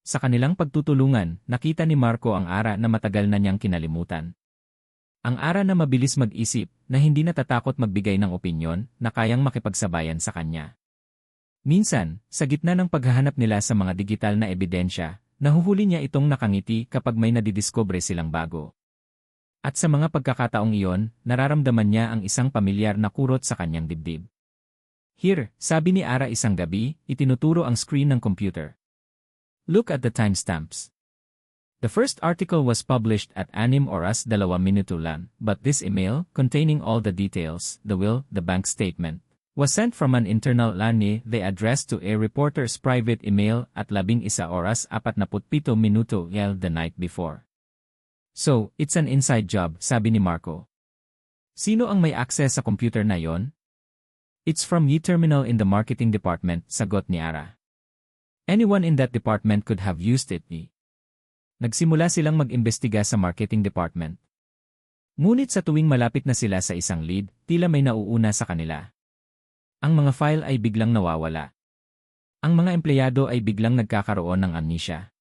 Sa kanilang pagtutulungan, nakita ni Marco ang Ara na matagal na niyang kinalimutan. Ang Ara na mabilis mag-isip, na hindi natatakot magbigay ng opinyon, na kayang makipagsabayan sa kanya. Minsan, sa gitna ng paghahanap nila sa mga digital na ebidensya, nahuhuli niya itong nakangiti kapag may nadidiscover silang bago. At sa mga pagkakataong iyon, nararamdaman niya ang isang pamilyar na kurot sa kanyang dibdib. Here, sabi ni Ara isang gabi, itinuturo ang screen ng computer. Look at the timestamps. The first article was published at 6 oras 2 minuto lang, but this email, containing all the details, the will, the bank statement, was sent from an internal line they addressed to a reporter's private email at 11 oras 47 minuto the night before. So, it's an inside job, sabi ni Marco. Sino ang may access sa computer na yon? It's from terminal in the marketing department, sagot ni Ara. Anyone in that department could have used it. Nagsimula silang mag-imbestiga sa marketing department. Ngunit sa tuwing malapit na sila sa isang lead, tila may nauuna sa kanila. Ang mga file ay biglang nawawala. Ang mga empleyado ay biglang nagkakaroon ng amnesia.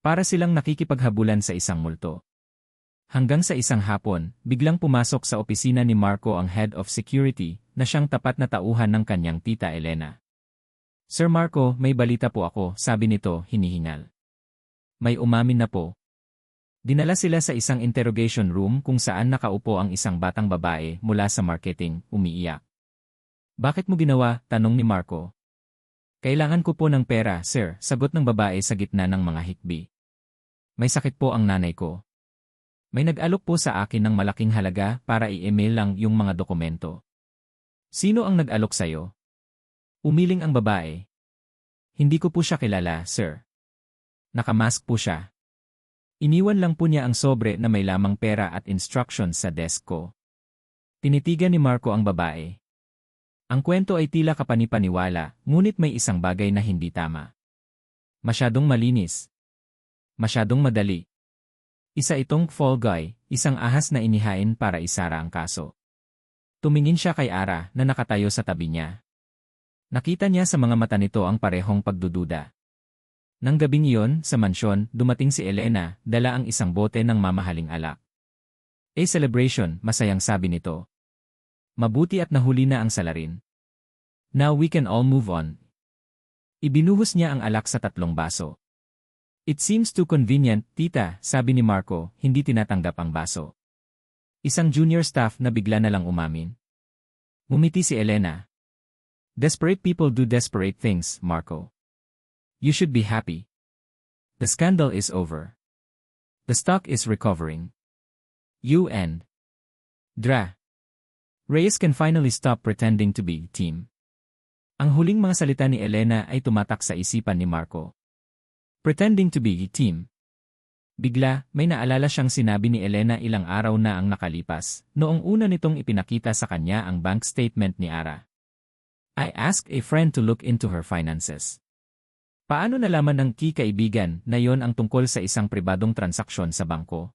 Para silang nakikipaghabulan sa isang multo. Hanggang sa isang hapon, biglang pumasok sa opisina ni Marco ang head of security na siyang tapat na tauhan ng kanyang tita Elena. Sir Marco, may balita po ako, sabi nito, hinihingal. May umamin na po. Dinala sila sa isang interrogation room kung saan nakaupo ang isang batang babae mula sa marketing, umiiyak. Bakit mo ginawa? Tanong ni Marco. Kailangan ko po ng pera, sir, sagot ng babae sa gitna ng mga hikbi. May sakit po ang nanay ko. May nag-alok po sa akin ng malaking halaga para i-email lang yung mga dokumento. Sino ang nag-alok sa'yo? Umiling ang babae. Hindi ko po siya kilala, sir. Nakamask po siya. Iniwan lang po niya ang sobre na may lamang pera at instructions sa desk ko. Tinitigan ni Marco ang babae. Ang kwento ay tila kapanipaniwala, ngunit may isang bagay na hindi tama. Masyadong malinis. Masyadong madali. Isa itong fall guy, isang ahas na inihain para isara ang kaso. Tumingin siya kay Ara na nakatayo sa tabi niya. Nakita niya sa mga mata nito ang parehong pagdududa. Nang gabing iyon, sa mansyon, dumating si Elena, dala ang isang bote ng mamahaling alak. A celebration, masayang sabi nito. Mabuti at nahuli na ang salarin. Now we can all move on. Ibinuhos niya ang alak sa 3 baso. It seems too convenient, tita, sabi ni Marco, hindi tinatanggap ang baso. Isang junior staff na bigla na lang umamin. Ngumiti si Elena. Desperate people do desperate things, Marco. You should be happy. The scandal is over. The stock is recovering. You and Dra. Reyes can finally stop pretending to be team. Ang huling mga salita ni Elena ay tumatak sa isipan ni Marco. Pretending to be team. Bigla, may naalala siyang sinabi ni Elena ilang araw na ang nakalipas, noong una nitong ipinakita sa kanya ang bank statement ni Ara. I asked a friend to look into her finances. Paano nalaman ng kaibigan na yon ang tungkol sa isang pribadong transaksyon sa bangko?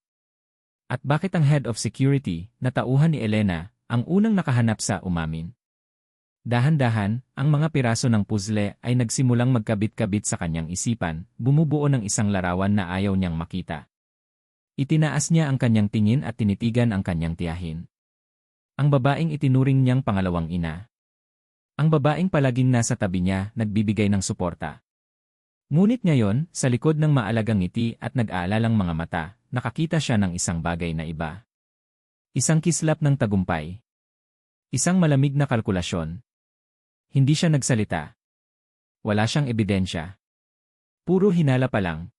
At bakit ang head of security, na tauhan ni Elena, ang unang nakahanap sa umamin? Dahan-dahan, ang mga piraso ng puzzle ay nagsimulang magkabit-kabit sa kanyang isipan, bumubuo ng isang larawan na ayaw niyang makita. Itinaas niya ang kanyang tingin at tinitigan ang kanyang tiyahin. Ang babaeng itinuring niyang pangalawang ina. Ang babaeng palaging nasa tabi niya, nagbibigay ng suporta. Ngunit ngayon, sa likod ng maalagang ngiti at nag-aalalang mga mata, nakakita siya ng isang bagay na iba. Isang kislap ng tagumpay. Isang malamig na kalkulasyon. Hindi siya nagsalita. Wala siyang ebidensya. Puro hinala pa lang.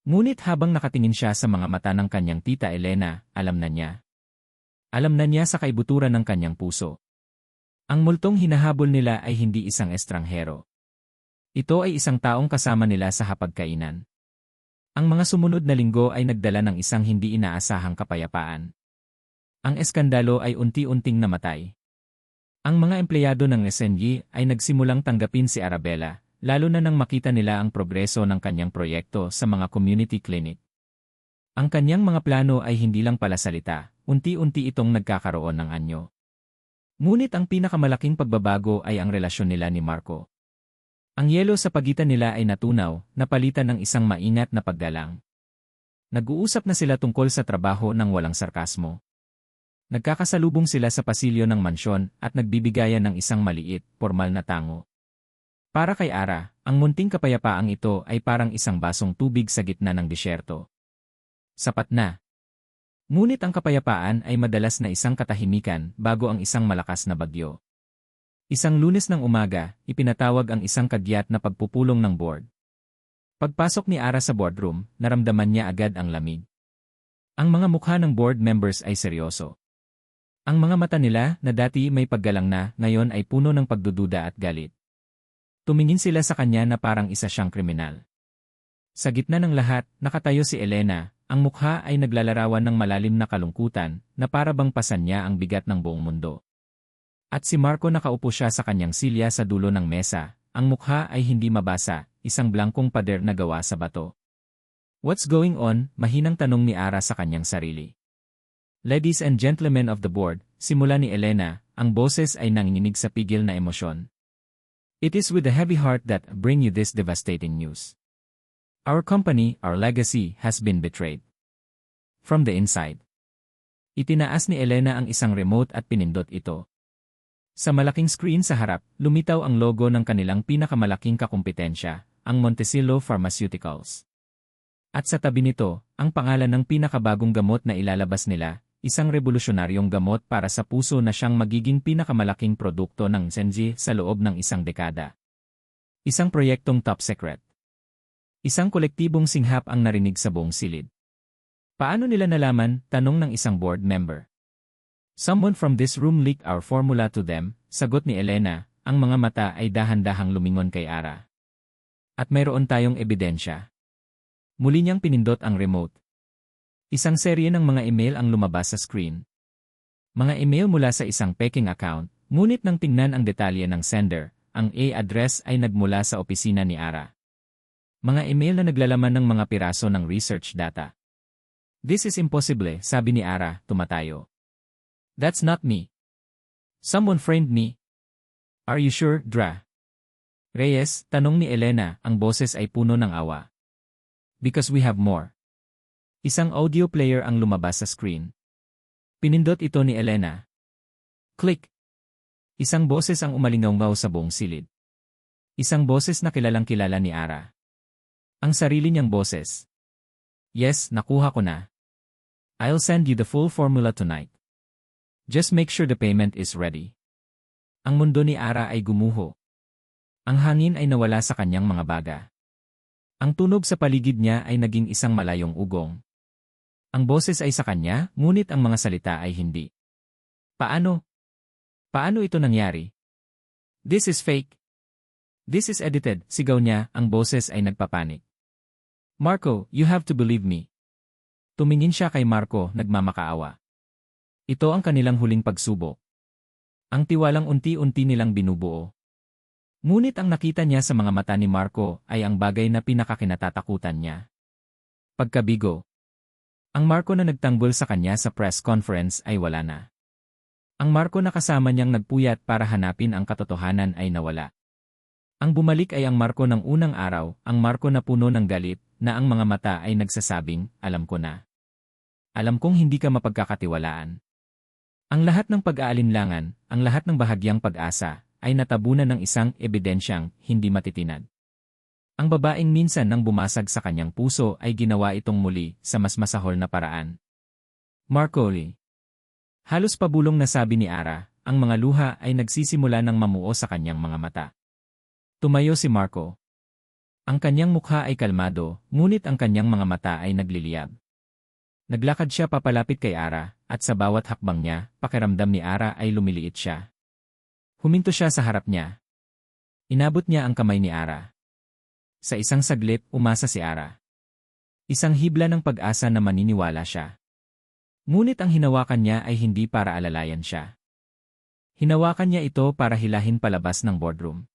Ngunit habang nakatingin siya sa mga mata ng kanyang tita Elena, alam na niya. Alam na niya sa kaibuturan ng kanyang puso. Ang multong hinahabol nila ay hindi isang estranghero. Ito ay isang taong kasama nila sa hapagkainan. Ang mga sumunod na linggo ay nagdala ng isang hindi inaasahang kapayapaan. Ang eskandalo ay unti-unting namatay. Ang mga empleyado ng SNY ay nagsimulang tanggapin si Arabella, lalo na nang makita nila ang progreso ng kanyang proyekto sa mga community clinic. Ang kanyang mga plano ay hindi lang pala salita, unti-unti itong nagkakaroon ng anyo. Ngunit ang pinakamalaking pagbabago ay ang relasyon nila ni Marco. Ang yelo sa pagitan nila ay natunaw, napalitan ng isang maingat na paggalang. Nag-uusap na sila tungkol sa trabaho ng walang sarkasmo. Nagkakasalubong sila sa pasilyo ng mansyon at nagbibigayan ng isang maliit, formal na tango. Para kay Ara, ang munting kapayapaang ito ay parang isang basong tubig sa gitna ng disyerto. Sapat na. Ngunit ang kapayapaan ay madalas na isang katahimikan bago ang isang malakas na bagyo. Isang Lunes ng umaga, ipinatawag ang isang kagyat na pagpupulong ng board. Pagpasok ni Ara sa boardroom, naramdaman niya agad ang lamig. Ang mga mukha ng board members ay seryoso. Ang mga mata nila na dati may paggalang na ngayon ay puno ng pagdududa at galit. Tumingin sila sa kanya na parang isa siyang kriminal. Sa gitna ng lahat, nakatayo si Elena, ang mukha ay naglalarawan ng malalim na kalungkutan na para bang pasan niya ang bigat ng buong mundo. At si Marco nakaupo siya sa kanyang silya sa dulo ng mesa, ang mukha ay hindi mabasa, isang blankong pader na gawa sa bato. What's going on? Mahinang tanong ni Ara sa kanyang sarili. Ladies and gentlemen of the board, simula ni Elena, ang boses ay nanginginig sa pigil na emosyon. It is with a heavy heart that I bring you this devastating news. Our company, our legacy, has been betrayed. From the inside. Itinaas ni Elena ang isang remote at pinindot ito. Sa malaking screen sa harap, lumitaw ang logo ng kanilang pinakamalaking kakumpetensya, ang Montecillo Pharmaceuticals. At sa tabi nito, ang pangalan ng pinakabagong gamot na ilalabas nila, isang revolusyonaryong gamot para sa puso na siyang magiging pinakamalaking produkto ng SNY sa loob ng isang dekada. Isang proyektong top secret. Isang kolektibong singhap ang narinig sa buong silid. Paano nila nalaman? Tanong ng isang board member. Someone from this room leaked our formula to them, sagot ni Elena, ang mga mata ay dahan-dahang lumingon kay Ara. At mayroon tayong ebidensya. Muli niyang pinindot ang remote. Isang serye ng mga email ang lumabas sa screen. Mga email mula sa isang peking account, ngunit nang tingnan ang detalye ng sender, ang address ay nagmula sa opisina ni Ara. Mga email na naglalaman ng mga piraso ng research data. This is impossible, sabi ni Ara, tumatayo. That's not me. Someone framed me. Are you sure, Dra? Reyes, tanong ni Elena, ang boses ay puno ng awa. Because we have more. Isang audio player ang lumabas sa screen. Pinindot ito ni Elena. Click. Isang boses ang umalingaw sa buong silid. Isang boses na kilalang-kilala ni Ara. Ang sarili niyang boses. Yes, nakuha ko na. I'll send you the full formula tonight. Just make sure the payment is ready. Ang mundo ni Ara ay gumuho. Ang hangin ay nawala sa kanyang mga baga. Ang tunog sa paligid niya ay naging isang malayong ugong. Ang boses ay sa kanya, ngunit ang mga salita ay hindi. Paano? Paano ito nangyari? This is fake. This is edited, sigaw niya, ang boses ay nagpapanik. Marco, you have to believe me. Tumingin siya kay Marco, nagmamakaawa. Ito ang kanilang huling pagsubok. Ang tiwalang unti-unti nilang binubuo. Ngunit ang nakita niya sa mga mata ni Marco ay ang bagay na pinakakinatatakutan niya. Pagkabigo. Ang Marco na nagtanggol sa kanya sa press conference ay wala na. Ang Marco na kasama niyang nagpuyat para hanapin ang katotohanan ay nawala. Ang bumalik ay ang Marco ng unang araw, ang Marco na puno ng galit, na ang mga mata ay nagsasabing, alam ko na. Alam kong hindi ka mapagkakatiwalaan. Ang lahat ng pag-aalinlangan, ang lahat ng bahagyang pag-asa, ay natabunan ng isang ebidensyang hindi matitinag. Ang babaeng minsan nang bumasag sa kanyang puso ay ginawa itong muli sa mas masahol na paraan. Marco Lee. Halos pabulong na sabi ni Ara, ang mga luha ay nagsisimula ng mamuo sa kanyang mga mata. Tumayo si Marco. Ang kanyang mukha ay kalmado, ngunit ang kanyang mga mata ay nagliliyab. Naglakad siya papalapit kay Ara, at sa bawat hakbang niya, pakiramdam ni Ara ay lumiliit siya. Huminto siya sa harap niya. Inabot niya ang kamay ni Ara. Sa isang saglit, umasa si Ara. Isang hibla ng pag-asa na maniniwala siya. Ngunit ang hinawakan niya ay hindi para alalayan siya. Hinawakan niya ito para hilahin palabas ng boardroom.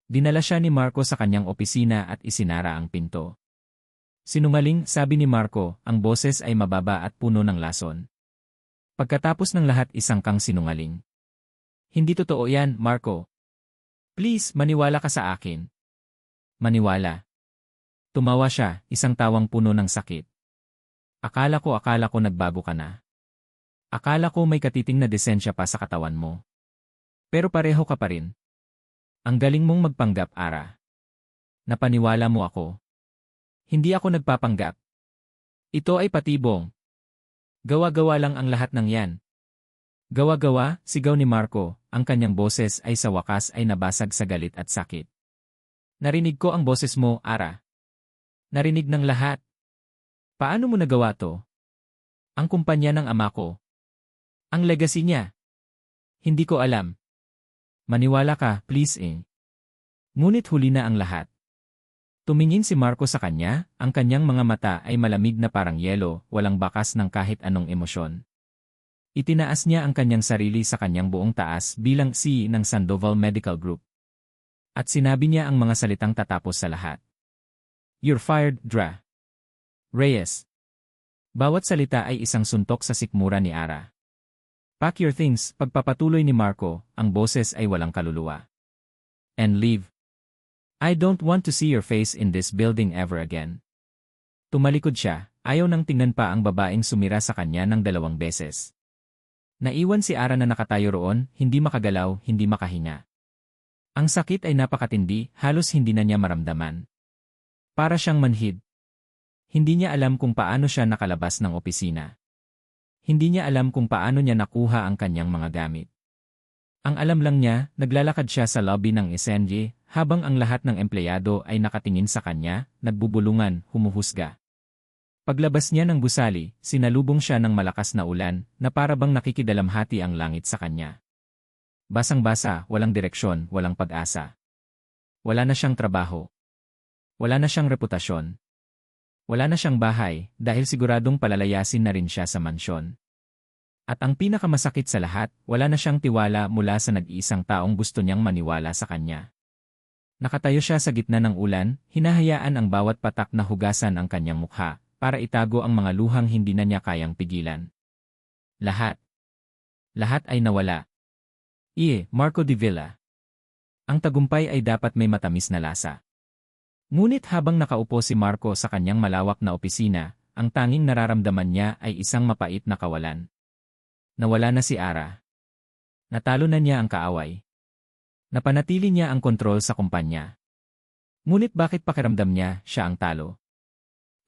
Dinala siya ni Marco sa kanyang opisina at isinara ang pinto. Sinungaling, sabi ni Marco, ang boses ay mababa at puno ng lason. Pagkatapos ng lahat, isang kang sinungaling. Hindi totoo yan, Marco. Please, maniwala ka sa akin. Maniwala. Tumawa siya, isang tawang puno ng sakit. Akala ko nagbago ka na. Akala ko may katiting na desensya pa sa katawan mo. Pero pareho ka pa rin. Ang galing mong magpanggap, Ara. Napaniwala mo ako. Hindi ako nagpapanggap. Ito ay patibong. Gawa-gawa lang ang lahat ng yan. Gawa-gawa, sigaw ni Marco, ang kanyang boses ay sa wakas ay nabasag sa galit at sakit. Narinig ko ang boses mo, Ara. Narinig ng lahat. Paano mo nagawa to? Ang kumpanya ng ama ko. Ang legacy niya. Hindi ko alam. Maniwala ka, please Ngunit huli na ang lahat. Tumingin si Marco sa kanya, ang kanyang mga mata ay malamig na parang yelo, walang bakas ng kahit anong emosyon. Itinaas niya ang kanyang sarili sa kanyang buong taas bilang CEO ng Sandoval Medical Group. At sinabi niya ang mga salitang tatapos sa lahat. You're fired, Dra. Reyes. Bawat salita ay isang suntok sa sikmura ni Ara. Pack your things, pagpapatuloy ni Marco, ang boses ay walang kaluluwa. And leave. I don't want to see your face in this building ever again. Tumalikod siya, ayaw nang tingnan pa ang babaeng sumira sa kanya ng 2 beses. Naiwan si Ara na nakatayo roon, hindi makagalaw, hindi makahinga. Ang sakit ay napakatindi, halos hindi na niya maramdaman. Para siyang manhid. Hindi niya alam kung paano siya nakalabas ng opisina. Hindi niya alam kung paano niya nakuha ang kanyang mga gamit. Ang alam lang niya, naglalakad siya sa lobby ng SNG, habang ang lahat ng empleyado ay nakatingin sa kanya, nagbubulungan, humuhusga. Paglabas niya ng gusali, sinalubong siya ng malakas na ulan, na parabang nakikidalamhati ang langit sa kanya. Basang-basa, walang direksyon, walang pag-asa. Wala na siyang trabaho. Wala na siyang reputasyon. Wala na siyang bahay, dahil siguradong palalayasin na rin siya sa mansyon. At ang pinakamasakit sa lahat, wala na siyang tiwala mula sa nag-iisang taong gusto niyang maniwala sa kanya. Nakatayo siya sa gitna ng ulan, hinahayaan ang bawat patak na hugasan ang kanyang mukha, para itago ang mga luhang hindi na niya kayang pigilan. Lahat. Lahat ay nawala. Marco de Villa. Ang tagumpay ay dapat may matamis na lasa. Ngunit habang nakaupo si Marco sa kanyang malawak na opisina, ang tanging nararamdaman niya ay isang mapait na kawalan. Nawala na si Ara. Natalo na niya ang kaaway. Napanatili niya ang kontrol sa kumpanya. Ngunit bakit pakiramdam niya siya ang talo?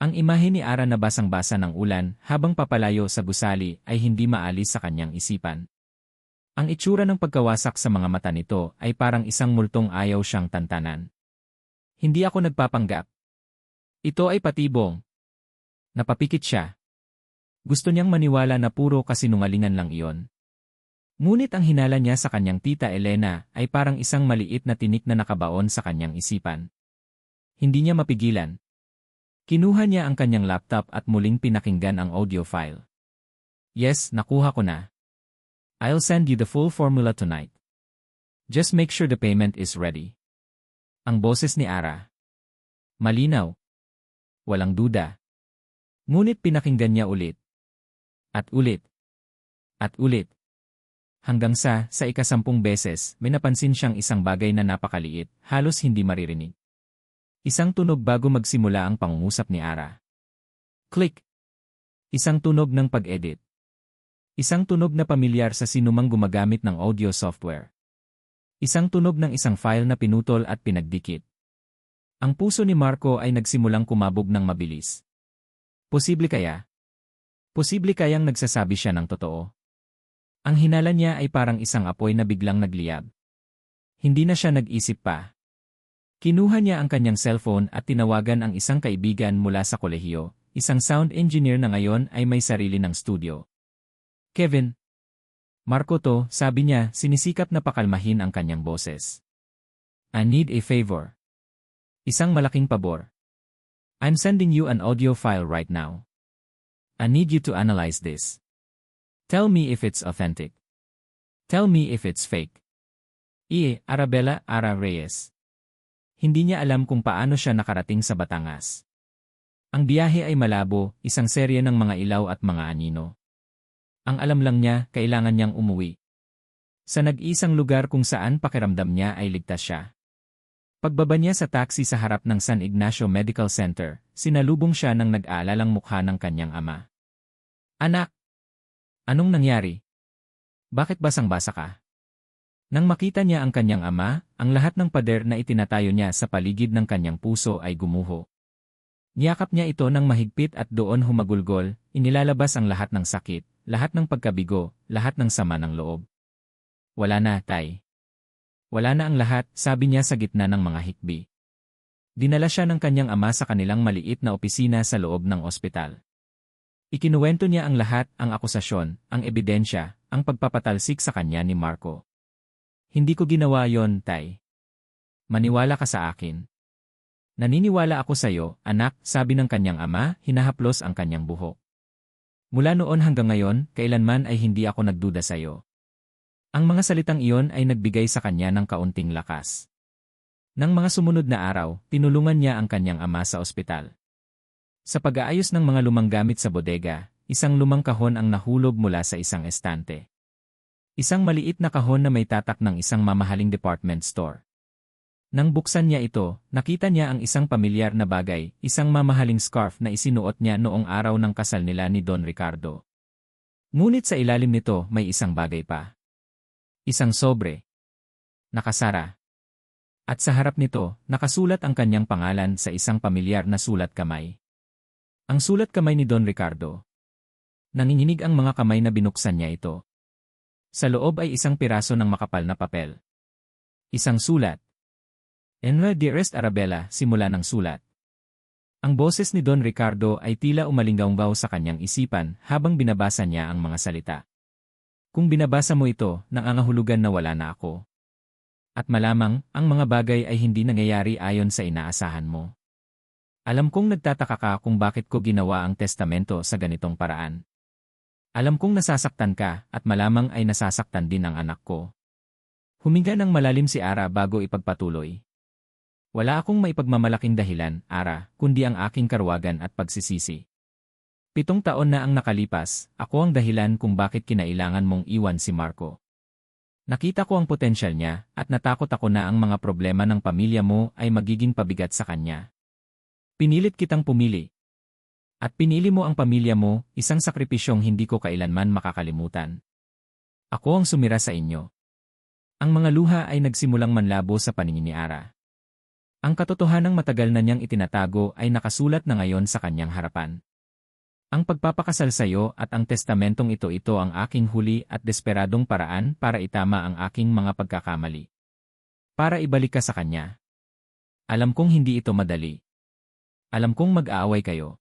Ang imahe ni Ara na basang-basa ng ulan habang papalayo sa gusali ay hindi maalis sa kanyang isipan. Ang itsura ng pagkawasak sa mga mata nito ay parang isang multong ayaw siyang tantanan. Hindi ako nagpapanggap. Ito ay patibong. Napapikit siya. Gusto niyang maniwala na puro kasinungalingan lang iyon. Ngunit ang hinala niya sa kanyang tita Elena ay parang isang maliit na tinik na nakabaon sa kanyang isipan. Hindi niya mapigilan. Kinuha niya ang kanyang laptop at muling pinakinggan ang audio file. Yes, nakuha ko na. I'll send you the full formula tonight. Just make sure the payment is ready. Ang boses ni Ara. Malinaw. Walang duda. Ngunit pinakinggan niya ulit. At ulit. At ulit. Hanggang sa ika-10 beses, may napansin siyang isang bagay na napakaliit, halos hindi maririnig. Isang tunog bago magsimula ang pangungusap ni Ara. Click. Isang tunog ng pag-edit. Isang tunog na pamilyar sa sinumang gumagamit ng audio software. Isang tunog ng isang file na pinutol at pinagdikit. Ang puso ni Marco ay nagsimulang kumabog ng mabilis. Posible kaya? Posible kayang nagsasabi siya ng totoo? Ang hinala niya ay parang isang apoy na biglang nagliyab. Hindi na siya nag-isip pa. Kinuha niya ang kanyang cellphone at tinawagan ang isang kaibigan mula sa kolehiyo, isang sound engineer na ngayon ay may sarili ng studio. Kevin. Marco to, sabi niya, sinisikap na pakalmahin ang kanyang boses. I need a favor. Isang malaking pabor. I'm sending you an audio file right now. I need you to analyze this. Tell me if it's authentic. Tell me if it's fake. Arabella Ara Reyes. Hindi niya alam kung paano siya nakarating sa Batangas. Ang biyahe ay malabo, isang serye ng mga ilaw at mga anino. Ang alam lang niya, kailangan niyang umuwi. Sa nag-isang lugar kung saan pakiramdam niya ay ligtas siya. Pagbaba niya sa taxi sa harap ng San Ignacio Medical Center, sinalubong siya ng nag-aalalang mukha ng kanyang ama. Anak! Anong nangyari? Bakit basang-basa ka? Nang makita niya ang kanyang ama, ang lahat ng pader na itinatayo niya sa paligid ng kanyang puso ay gumuho. Niyakap niya ito ng mahigpit at doon humagulgol, inilalabas ang lahat ng sakit, lahat ng pagkabigo, lahat ng sama ng loob. Wala na, tay. Wala na ang lahat, sabi niya sa gitna ng mga hikbi. Dinala siya ng kanyang ama sa kanilang maliit na opisina sa loob ng ospital. Ikinuwento niya ang lahat, ang akusasyon, ang ebidensya, ang pagpapatalsik sa kanya ni Marco. Hindi ko ginawa yon, tay. Maniwala ka sa akin. Naniniwala ako sa iyo, anak, sabi ng kanyang ama, hinahaplos ang kanyang buhok. Mula noon hanggang ngayon, kailanman ay hindi ako nagduda sa iyo. Ang mga salitang iyon ay nagbigay sa kanya ng kaunting lakas. Nang mga sumunod na araw, tinulungan niya ang kanyang ama sa ospital. Sa pag-aayos ng mga lumang gamit sa bodega, isang lumang kahon ang nahulog mula sa isang estante. Isang maliit na kahon na may tatak ng isang mamahaling department store. Nang buksan niya ito, nakita niya ang isang pamilyar na bagay, isang mamahaling scarf na isinuot niya noong araw ng kasal nila ni Don Ricardo. Ngunit sa ilalim nito may isang bagay pa. Isang sobre. Nakasara. At sa harap nito, nakasulat ang kanyang pangalan sa isang pamilyar na sulat kamay. Ang sulat kamay ni Don Ricardo. Nanginginig ang mga kamay na binuksan niya ito. Sa loob ay isang piraso ng makapal na papel. Isang sulat. Enra Dearest Arabella, simula ng sulat. Ang boses ni Don Ricardo ay tila umalinggaw sa kanyang isipan habang binabasa niya ang mga salita. Kung binabasa mo ito, nangangahulugan na wala na ako. At malamang, ang mga bagay ay hindi nangyayari ayon sa inaasahan mo. Alam kong nagtataka ka kung bakit ko ginawa ang testamento sa ganitong paraan. Alam kong nasasaktan ka at malamang ay nasasaktan din ang anak ko. Huminga ng malalim si Ara bago ipagpatuloy. Wala akong maipagmamalaking dahilan, Ara, kundi ang aking karwagan at pagsisisi. 7 taon na ang nakalipas, ako ang dahilan kung bakit kinailangan mong iwan si Marco. Nakita ko ang potensyal niya at natakot ako na ang mga problema ng pamilya mo ay magiging pabigat sa kanya. Pinilit kitang pumili. At pinili mo ang pamilya mo, isang sakripisyong hindi ko kailanman makakalimutan. Ako ang sumira sa inyo. Ang mga luha ay nagsimulang manlabo sa paningin ni Ara. Ang katotohanang matagal na niyang itinatago ay nakasulat na ngayon sa kanyang harapan. Ang pagpapakasal sa iyo at ang testamentong ito ang aking huli at desperadong paraan para itama ang aking mga pagkakamali. Para ibalik ka sa kanya. Alam kong hindi ito madali. Alam kong mag-aaway kayo.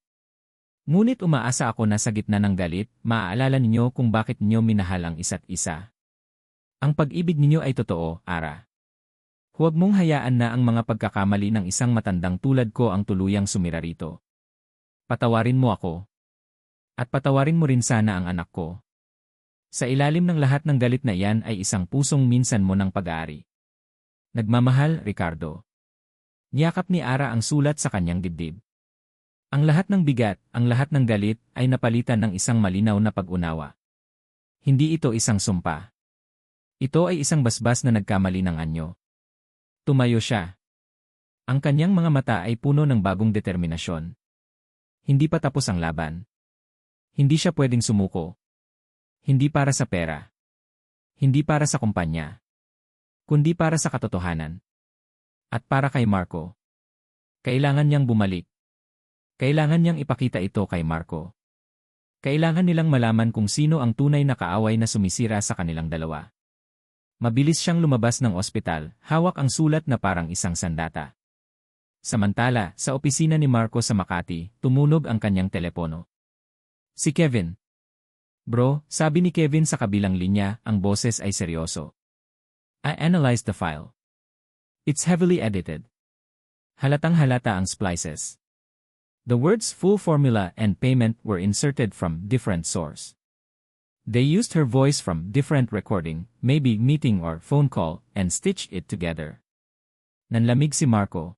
Ngunit umaasa ako na sa gitna ng galit, maaalala ninyo kung bakit ninyo minahal ang isa't isa. Ang pag-ibig ninyo ay totoo, Ara. Huwag mong hayaan na ang mga pagkakamali ng isang matandang tulad ko ang tuluyang sumira rito. Patawarin mo ako. At patawarin mo rin sana ang anak ko. Sa ilalim ng lahat ng galit na iyan ay isang pusong minsan mo ng pag-aari. Nagmamahal, Ricardo. Niyakap ni Ara ang sulat sa kanyang dibdib. Ang lahat ng bigat, ang lahat ng galit, ay napalitan ng isang malinaw na pag-unawa. Hindi ito isang sumpa. Ito ay isang basbas na nagkamali ng anyo. Tumayo siya. Ang kanyang mga mata ay puno ng bagong determinasyon. Hindi pa tapos ang laban. Hindi siya pwedeng sumuko. Hindi para sa pera. Hindi para sa kumpanya. Kundi para sa katotohanan. At para kay Marco. Kailangan niyang bumalik. Kailangan niyang ipakita ito kay Marco. Kailangan nilang malaman kung sino ang tunay na kaaway na sumisira sa kanilang dalawa. Mabilis siyang lumabas ng ospital, hawak ang sulat na parang isang sandata. Samantala, sa opisina ni Marco sa Makati, tumunog ang kanyang telepono. Si Kevin. Bro, sabi ni Kevin sa kabilang linya, ang boses ay seryoso. I analyzed the file. It's heavily edited. Halatang halata ang splices. The words full formula and payment were inserted from different source. They used her voice from different recording, maybe meeting or phone call, and stitched it together. Nanlamig si Marco.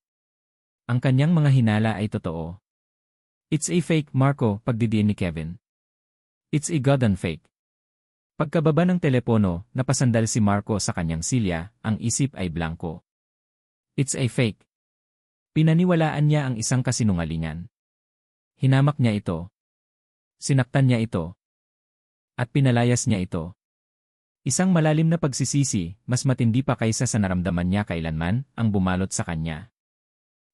Ang kanyang mga hinala ay totoo. It's a fake, Marco, pagdidiin ni Kevin. It's a goddamn fake. Pagkababa ng telepono, napasandal si Marco sa kanyang silya, ang isip ay blanko. It's a fake. Pinaniwalaan niya ang isang kasinungalingan. Hinamak niya ito. Sinaktan niya ito. At pinalayas niya ito. Isang malalim na pagsisisi, mas matindi pa kaysa sa naramdaman niya kailanman, ang bumalot sa kanya.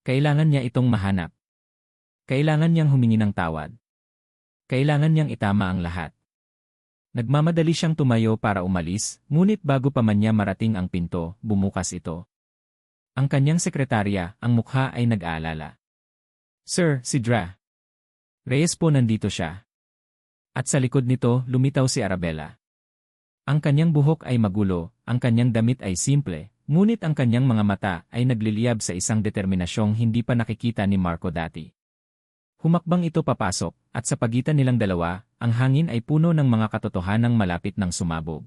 Kailangan niya itong mahanap. Kailangan niyang humingi ng tawad. Kailangan niyang itama ang lahat. Nagmamadali siyang tumayo para umalis, ngunit bago pa man niya marating ang pinto, bumukas ito. Ang kanyang sekretarya, ang mukha ay nag-aalala. Sir, si Dra. Reyes po, nandito siya. At sa likod nito, lumitaw si Arabella. Ang kanyang buhok ay magulo, ang kanyang damit ay simple, ngunit ang kanyang mga mata ay nagliliyab sa isang determinasyong hindi pa nakikita ni Marco dati. Humakbang ito papasok, at sa pagitan nilang dalawa, ang hangin ay puno ng mga katotohanang malapit ng sumabog.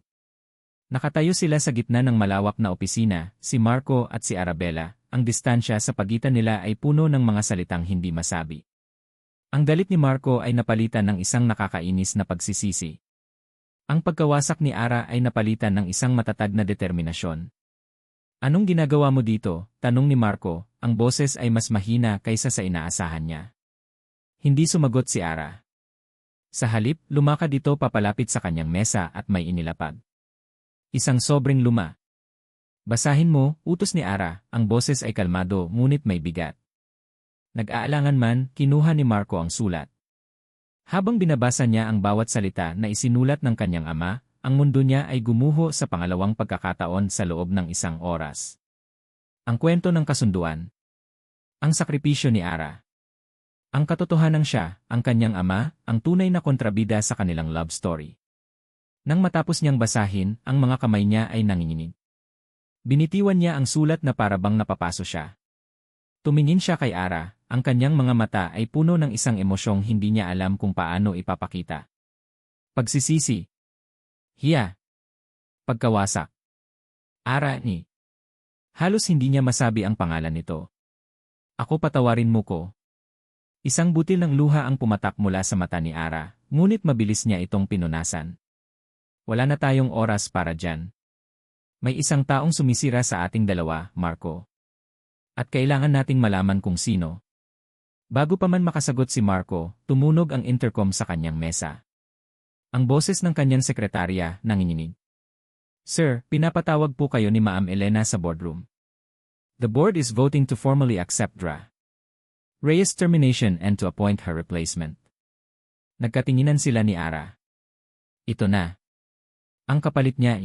Nakatayo sila sa gitna ng malawak na opisina, si Marco at si Arabella, ang distansya sa pagitan nila ay puno ng mga salitang hindi masabi. Ang galit ni Marco ay napalitan ng isang nakakainis na pagsisisi. Ang pagkawasak ni Ara ay napalitan ng isang matatag na determinasyon. Anong ginagawa mo dito? Tanong ni Marco, ang boses ay mas mahina kaysa sa inaasahan niya. Hindi sumagot si Ara. Sa halip, lumakad ito papalapit sa kanyang mesa at may inilapag. Isang sobrang luma. Basahin mo, utos ni Ara, ang boses ay kalmado ngunit may bigat. Nag-aalangan man, kinuha ni Marco ang sulat. Habang binabasa niya ang bawat salita na isinulat ng kanyang ama, ang mundo niya ay gumuho sa pangalawang pagkakataon sa loob ng isang oras. Ang kwento ng kasunduan. Ang sakripisyo ni Ara. Ang katotohanan siya, ang kanyang ama, ang tunay na kontrabida sa kanilang love story. Nang matapos niyang basahin, ang mga kamay niya ay nanginginig. Binitiwan niya ang sulat na parabang napapaso siya. Tumingin siya kay Ara, ang kanyang mga mata ay puno ng isang emosyong hindi niya alam kung paano ipapakita. Pagsisisi. Hiya. Pagkawasak. Ara ni. Halos hindi niya masabi ang pangalan nito. Ako, patawarin mo ko. Isang butil ng luha ang pumatak mula sa mata ni Ara, ngunit mabilis niya itong pinunasan. Wala na tayong oras para dyan. May isang taong sumisira sa ating dalawa, Marco. At kailangan nating malaman kung sino. Bago pa man makasagot si Marco, tumunog ang intercom sa kanyang mesa. Ang boses ng kanyang sekretarya nanginginig. Sir, pinapatawag po kayo ni Ma'am Elena sa boardroom. The board is voting to formally accept Dra. Reyes' termination and to appoint her replacement. Nagkatinginan sila ni Ara. Ito na. Ang kapalit niya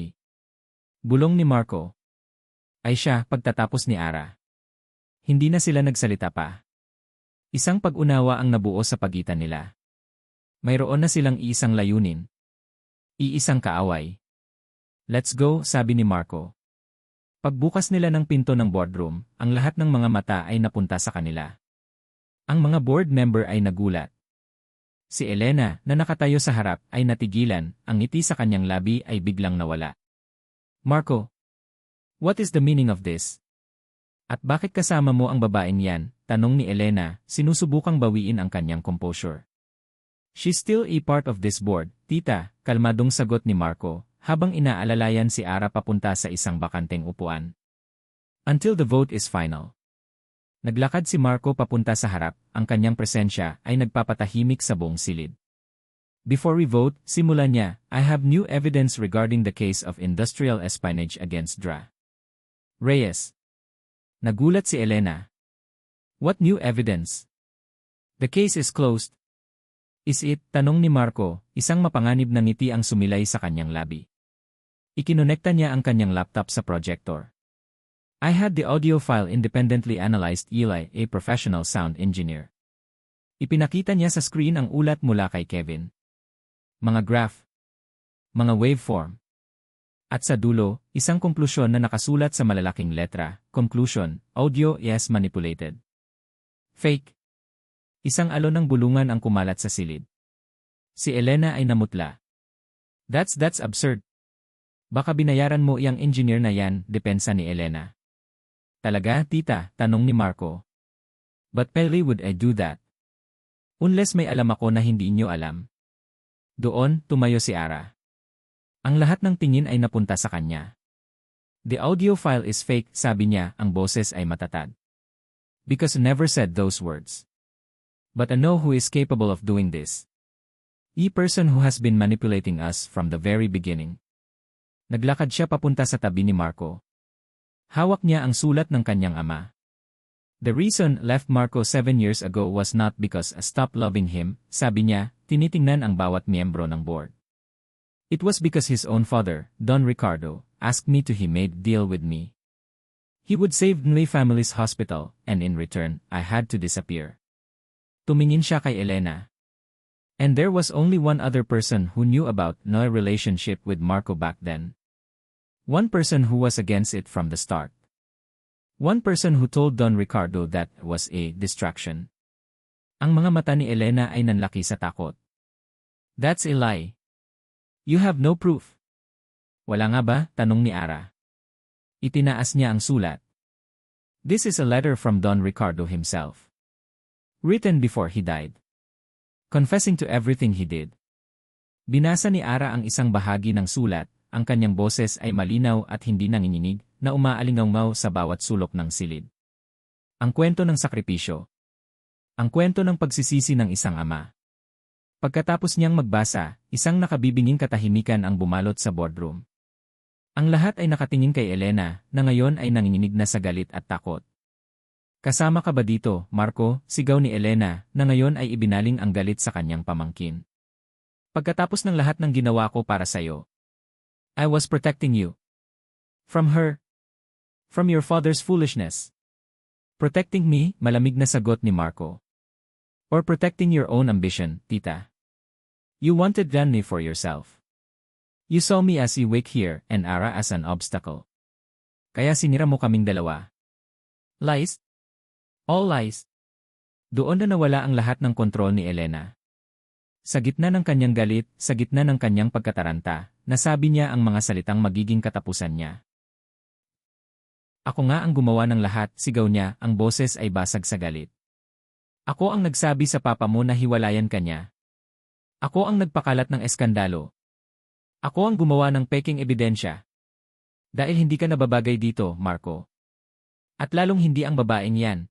bulong ni Marco. Ay siya pagtatapos ni Ara. Hindi na sila nagsalita pa. Isang pag-unawa ang nabuo sa pagitan nila. Mayroon na silang iisang layunin. Iisang kaaway. Let's go, sabi ni Marco. Pagbukas nila ng pinto ng boardroom, ang lahat ng mga mata ay napunta sa kanila. Ang mga board member ay nagulat. Si Elena, na nakatayo sa harap, ay natigilan, ang ngiti sa kanyang labi ay biglang nawala. Marco, what is the meaning of this? At bakit kasama mo ang babaeng yan? Tanong ni Elena, sinusubukang bawiin ang kanyang composure. She's still a part of this board, tita, kalmadong sagot ni Marco, habang inaalalayan si Ara papunta sa isang bakanteng upuan. Until the vote is final. Naglakad si Marco papunta sa harap, ang kanyang presensya ay nagpapatahimik sa buong silid. Before we vote, simula niya, I have new evidence regarding the case of industrial espionage against Dra. Reyes. Nagulat si Elena. What new evidence? The case is closed. Is it? Tanong ni Marco, isang mapanganib na ngiti ang sumilay sa kanyang labi. Ikinonekta niya ang kanyang laptop sa projector. I had the audio file independently analyzed. Eli, a professional sound engineer. Ipinakita niya sa screen ang ulat mula kay Kevin. Mga graph. Mga waveform. At sa dulo, isang konklusyon na nakasulat sa malalaking letra. Conclusion, audio is manipulated. Fake. Isang alon ng bulungan ang kumalat sa silid. Si Elena ay namutla. That's absurd. Baka binayaran mo iyang engineer na yan, depensa ni Elena. Talaga, tita? Tanong ni Marco. But Pelly would I do that? Unless may alam ako na hindi inyo alam. Doon, tumayo si Ara. Ang lahat ng tingin ay napunta sa kanya. The audio file is fake, sabi niya, ang boses ay matatag. Because I never said those words. But I know who is capable of doing this. A person who has been manipulating us from the very beginning. Naglakad siya papunta sa tabi ni Marco. Hawak niya ang sulat ng kanyang ama. The reason left Marco 7 years ago was not because I stopped loving him, sabi niya, tinitingnan ang bawat miyembro ng board. It was because his own father, Don Ricardo, asked me to he made deal with me. He would save Nui family's hospital, and in return, I had to disappear. Tumingin siya kay Elena. And there was only one other person who knew about Noy's relationship with Marco back then. One person who was against it from the start. One person who told Don Ricardo that was a distraction. Ang mga mata ni Elena ay nanlaki sa takot. That's a lie. You have no proof. Wala nga ba? Tanong ni Ara. Itinaas niya ang sulat. This is a letter from Don Ricardo himself. Written before he died. Confessing to everything he did. Binasa ni Ara ang isang bahagi ng sulat, ang kanyang boses ay malinaw at hindi nanginginig, na umaalingaw sa bawat sulok ng silid. Ang kwento ng sakripisyo. Ang kwento ng pagsisisi ng isang ama. Pagkatapos niyang magbasa, isang nakabibinging katahimikan ang bumalot sa boardroom. Ang lahat ay nakatingin kay Elena, na ngayon ay nanginginig na sa galit at takot. Kasama ka ba dito, Marco? Sigaw ni Elena, na ngayon ay ibinaling ang galit sa kanyang pamangkin. Pagkatapos ng lahat ng ginawa ko para sa'yo. I was protecting you. From her. From your father's foolishness. Protecting me, malamig na sagot ni Marco. Or protecting your own ambition, tita. You wanted Danny for yourself. You saw me as a weak here and Ara as an obstacle. Kaya sinira mo kaming dalawa. Lies? All lies. Doon na nawala ang lahat ng kontrol ni Elena. Sa gitna ng kanyang galit, sa gitna ng kanyang pagkataranta, nasabi niya ang mga salitang magiging katapusan niya. Ako nga ang gumawa ng lahat, sigaw niya, ang boses ay basag sa galit. Ako ang nagsabi sa papa mo na hiwalayan ka niya. Ako ang nagpakalat ng eskandalo. Ako ang gumawa ng peking ebidensya. Dahil hindi ka nababagay dito, Marco. At lalong hindi ang babaeng yan.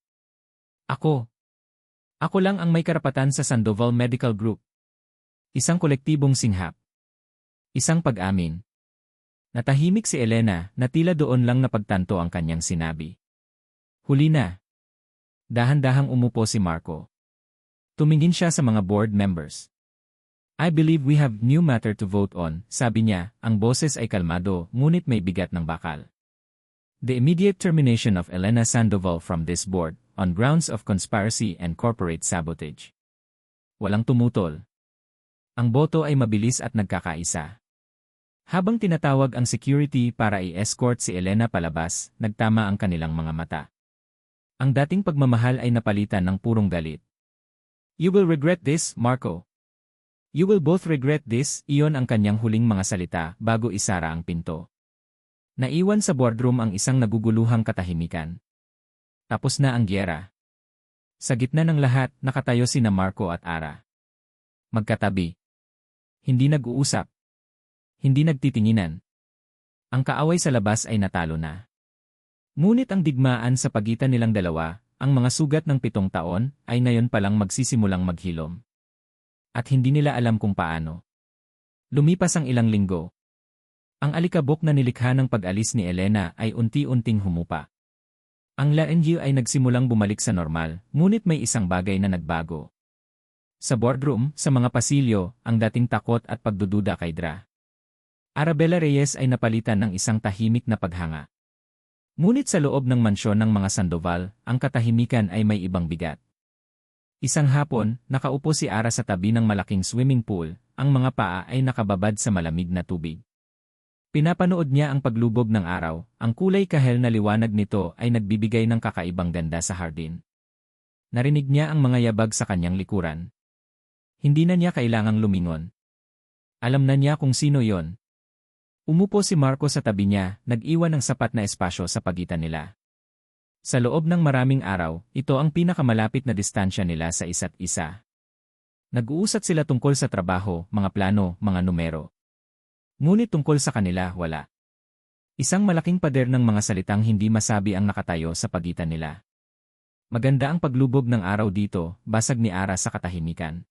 Ako. Ako lang ang may karapatan sa Sandoval Medical Group. Isang kolektibong singhap. Isang pag-amin. Natahimik si Elena, na tila doon lang napagtanto ang kanyang sinabi. Huli na. Dahan-dahang umupo si Marco. Tumingin siya sa mga board members. I believe we have new matter to vote on, sabi niya, ang boses ay kalmado, ngunit may bigat ng bakal. The immediate termination of Elena Sandoval from this board, on grounds of conspiracy and corporate sabotage. Walang tumutol. Ang boto ay mabilis at nagkakaisa. Habang tinatawag ang security para i-escort si Elena palabas, nagtama ang kanilang mga mata. Ang dating pagmamahal ay napalitan ng purong galit. You will regret this, Marco. You will both regret this, iyon ang kanyang huling mga salita bago isara ang pinto. Naiwan sa boardroom ang isang naguguluhang katahimikan. Tapos na ang gyera. Sa gitna ng lahat, nakatayo sina Marco at Ara. Magkatabi. Hindi nag-uusap. Hindi nagtitinginan. Ang kaaway sa labas ay natalo na. Ngunit ang digmaan sa pagitan nilang dalawa, ang mga sugat ng 7 taon, ay ngayon palang magsisimulang maghilom. At hindi nila alam kung paano. Lumipas ang ilang linggo. Ang alikabok na nilikha ng pag-alis ni Elena ay unti-unting humupa. Ang LNG ay nagsimulang bumalik sa normal, ngunit may isang bagay na nagbago. Sa boardroom, sa mga pasilyo, ang dating takot at pagdududa kay Dra. Arabella Reyes ay napalitan ng isang tahimik na paghanga. Ngunit sa loob ng mansyon ng mga Sandoval, ang katahimikan ay may ibang bigat. Isang hapon, nakaupo si Ara sa tabi ng malaking swimming pool, ang mga paa ay nakababad sa malamig na tubig. Pinapanood niya ang paglubog ng araw, ang kulay kahel na liwanag nito ay nagbibigay ng kakaibang ganda sa hardin. Narinig niya ang mga yabag sa kanyang likuran. Hindi na niya kailangang lumingon. Alam na niya kung sino yon. Umupo si Marco sa tabi niya, nag-iwan ng sapat na espasyo sa pagitan nila. Sa loob ng maraming araw, ito ang pinakamalapit na distansya nila sa isa't isa. Nag-uusap sila tungkol sa trabaho, mga plano, mga numero. Ngunit tungkol sa kanila, wala. Isang malaking pader ng mga salitang hindi masabi ang nakatayo sa pagitan nila. Maganda ang paglubog ng araw dito, basag ni Ara sa katahimikan.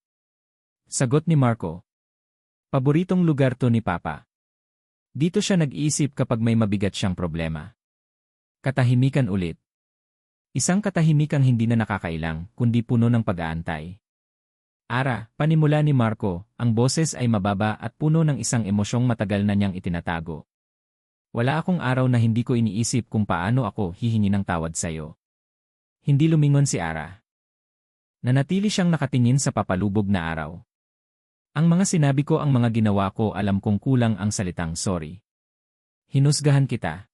Sagot ni Marco. Paboritong lugar to ni Papa. Dito siya nag-iisip kapag may mabigat siyang problema. Katahimikan ulit. Isang katahimikang hindi na nakakailang, kundi puno ng pag-aantay. Ara, panimula ni Marco, ang boses ay mababa at puno ng isang emosyong matagal na niyang itinatago. Wala akong araw na hindi ko iniisip kung paano ako hihingi ng tawad sa'yo. Hindi lumingon si Ara. Nanatili siyang nakatingin sa papalubog na araw. Ang mga sinabi ko, ang mga ginawa ko, alam kong kulang ang salitang sorry. Hinusgahan kita.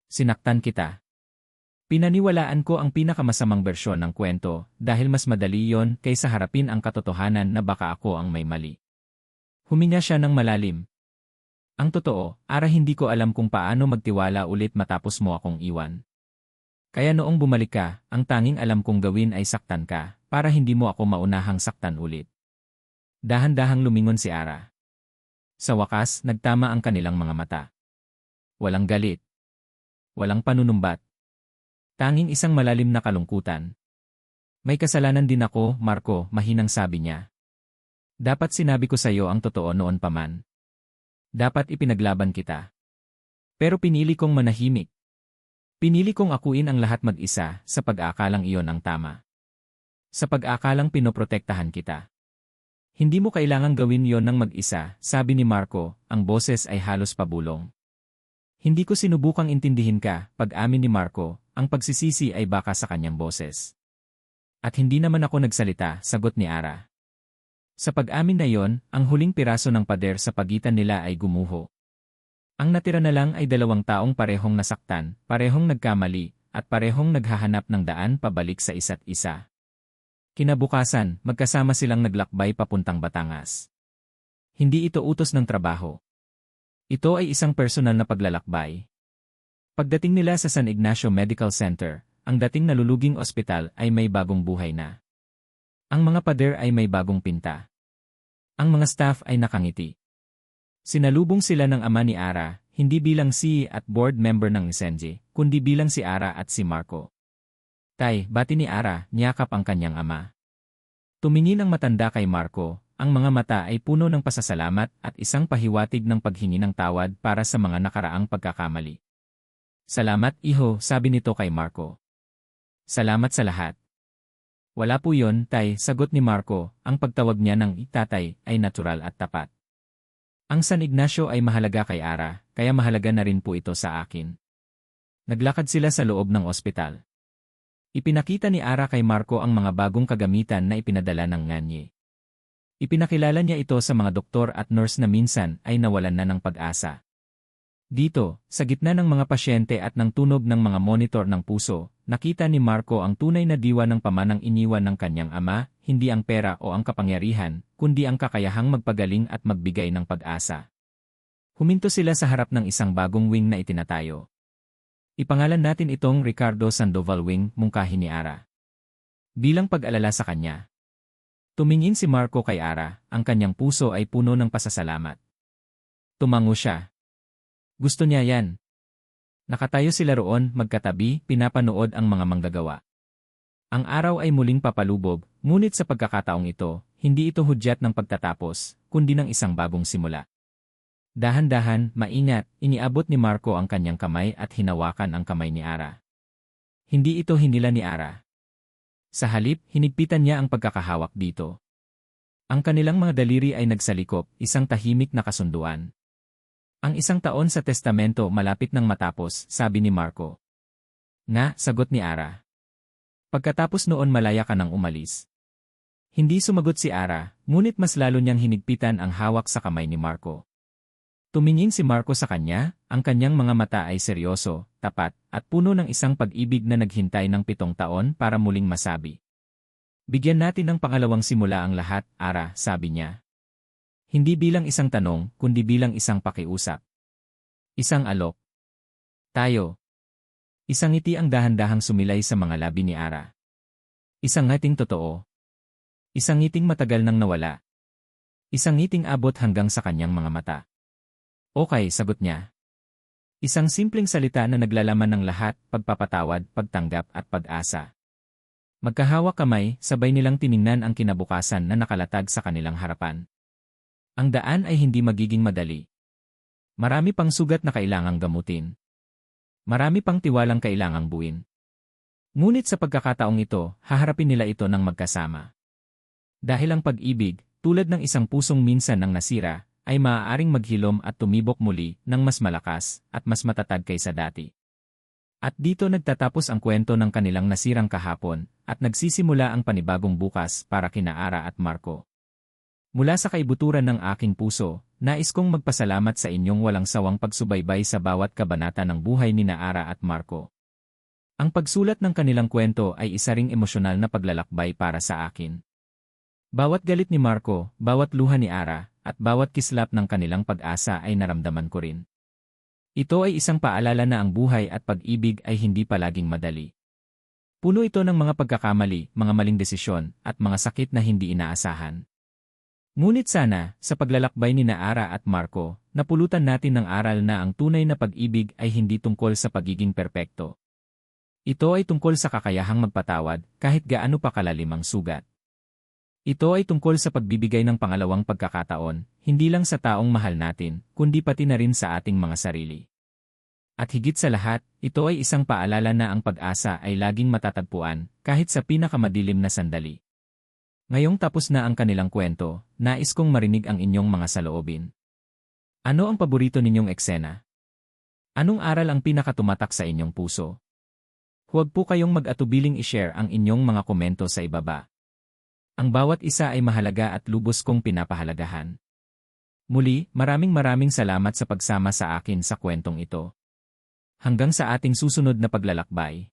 Sinaktan kita. Pinaniwalaan ko ang pinakamasamang bersyon ng kwento dahil mas madali yon kaysa harapin ang katotohanan na baka ako ang may mali. Huminga siya ng malalim. Ang totoo, Ara, hindi ko alam kung paano magtiwala ulit matapos mo akong iwan. Kaya noong bumalik ka, ang tanging alam kong gawin ay saktan ka para hindi mo ako maunahang saktan ulit. Dahan-dahang lumingon si Ara. Sa wakas, nagtama ang kanilang mga mata. Walang galit. Walang panunumbat. Tanging isang malalim na kalungkutan. May kasalanan din ako, Marco, mahinang sabi niya. Dapat sinabi ko sa iyo ang totoo noon pa man. Dapat ipinaglaban kita. Pero pinili kong manahimik. Pinili kong akuin ang lahat mag-isa sa pag-aakalang iyon ang tama. Sa pag-aakalang pinoprotektahan kita. Hindi mo kailangang gawin yon ng mag-isa, sabi ni Marco, ang boses ay halos pabulong. Hindi ko sinubukang intindihin ka, pag-amin ni Marco. Ang pagsisisi ay baka sa kanyang boses. At hindi naman ako nagsalita, sagot ni Ara. Sa pag-amin na yon, ang huling piraso ng pader sa pagitan nila ay gumuho. Ang natira na lang ay 2 taong parehong nasaktan, parehong nagkamali, at parehong naghahanap ng daan pabalik sa isa't isa. Kinabukasan, magkasama silang naglakbay papuntang Batangas. Hindi ito utos ng trabaho. Ito ay isang personal na paglalakbay. Pagdating nila sa San Ignacio Medical Center, ang dating naluluging ospital ay may bagong buhay na. Ang mga pader ay may bagong pinta. Ang mga staff ay nakangiti. Sinalubong sila ng ama ni Ara, hindi bilang CEO at board member ng Isenji, kundi bilang si Ara at si Marco. Tay, bati ni Ara, niyakap ang kanyang ama. Tumingin ang matanda kay Marco, ang mga mata ay puno ng pasasalamat at isang pahiwatig ng paghingi ng tawad para sa mga nakaraang pagkakamali. Salamat, iho, sabi nito kay Marco. Salamat sa lahat. Wala po yon, tay, sagot ni Marco, ang pagtawag niya ng tatay ay natural at tapat. Ang San Ignacio ay mahalaga kay Ara, kaya mahalaga na rin po ito sa akin. Naglakad sila sa loob ng ospital. Ipinakita ni Ara kay Marco ang mga bagong kagamitan na ipinadala ng Nganye. Ipinakilala niya ito sa mga doktor at nurse na minsan ay nawalan na ng pag-asa. Dito, sa gitna ng mga pasyente at ng tunog ng mga monitor ng puso, nakita ni Marco ang tunay na diwa ng pamanang iniwan ng kanyang ama, hindi ang pera o ang kapangyarihan, kundi ang kakayahang magpagaling at magbigay ng pag-asa. Huminto sila sa harap ng isang bagong wing na itinatayo. Ipangalan natin itong Ricardo Sandoval Wing, mungkahi ni Ara. Bilang pag-alala sa kanya. Tumingin si Marco kay Ara, ang kanyang puso ay puno ng pasasalamat. Tumango siya. Gusto niya yan. Nakatayo sila roon, magkatabi, pinapanood ang mga manggagawa. Ang araw ay muling papalubog, ngunit sa pagkakataong ito, hindi ito hudyat ng pagtatapos, kundi ng isang bagong simula. Dahan-dahan, maingat, iniabot ni Marco ang kanyang kamay at hinawakan ang kamay ni Ara. Hindi ito hinila ni Ara. Sa halip, hinigpitan niya ang pagkakahawak dito. Ang kanilang mga daliri ay nagsalikop, isang tahimik na kasunduan. Ang 1 taon sa testamento malapit nang matapos, sabi ni Marco. Na, sagot ni Ara. Pagkatapos noon malaya ka nang umalis. Hindi sumagot si Ara, ngunit mas lalo niyang hinigpitan ang hawak sa kamay ni Marco. Tumingin si Marco sa kanya, ang kanyang mga mata ay seryoso, tapat, at puno ng isang pag-ibig na naghintay ng 7 taon para muling masabi. Bigyan natin ng pangalawang simula ang lahat, Ara, sabi niya. Hindi bilang isang tanong, kundi bilang isang pakiusap. Isang alok. Tayo. Isang ngiti ang dahan-dahang sumilay sa mga labi ni Ara. Isang ngiting totoo. Isang ngiting matagal nang nawala. Isang ngiting abot hanggang sa kanyang mga mata. Okay, sagot niya. Isang simpleng salita na naglalaman ng lahat, pagpapatawad, pagtanggap at pag-asa. Magkahawak kamay, sabay nilang tiningnan ang kinabukasan na nakalatag sa kanilang harapan. Ang daan ay hindi magiging madali. Marami pang sugat na kailangang gamutin. Marami pang tiwalang kailangang buuin. Ngunit sa pagkakataong ito, haharapin nila ito ng magkasama. Dahil ang pag-ibig, tulad ng isang pusong minsan nang nasira, ay maaaring maghilom at tumibok muli ng mas malakas at mas matatag kaysa dati. At dito nagtatapos ang kwento ng kanilang nasirang kahapon at nagsisimula ang panibagong bukas para kina Ara at Marco. Mula sa kaibuturan ng aking puso, nais kong magpasalamat sa inyong walang sawang pagsubaybay sa bawat kabanata ng buhay ni Ara at Marco. Ang pagsulat ng kanilang kwento ay isa ring emosyonal na paglalakbay para sa akin. Bawat galit ni Marco, bawat luha ni Ara, at bawat kislap ng kanilang pag-asa ay naramdaman ko rin. Ito ay isang paalala na ang buhay at pag-ibig ay hindi palaging madali. Puno ito ng mga pagkakamali, mga maling desisyon, at mga sakit na hindi inaasahan. Ngunit sana, sa paglalakbay ni Ara at Marco, napulutan natin ng aral na ang tunay na pag-ibig ay hindi tungkol sa pagiging perpekto. Ito ay tungkol sa kakayahang magpatawad kahit gaano pa kalalim ang sugat. Ito ay tungkol sa pagbibigay ng pangalawang pagkakataon, hindi lang sa taong mahal natin, kundi pati na rin sa ating mga sarili. At higit sa lahat, ito ay isang paalala na ang pag-asa ay laging matatagpuan, kahit sa pinakamadilim na sandali. Ngayong tapos na ang kanilang kwento, nais kong marinig ang inyong mga saloobin. Ano ang paborito ninyong eksena? Anong aral ang pinakatumatak sa inyong puso? Huwag po kayong mag-atubiling i-share ang inyong mga komento sa ibaba. Ang bawat isa ay mahalaga at lubos kong pinapahalagahan. Muli, maraming salamat sa pagsama sa akin sa kwentong ito. Hanggang sa ating susunod na paglalakbay.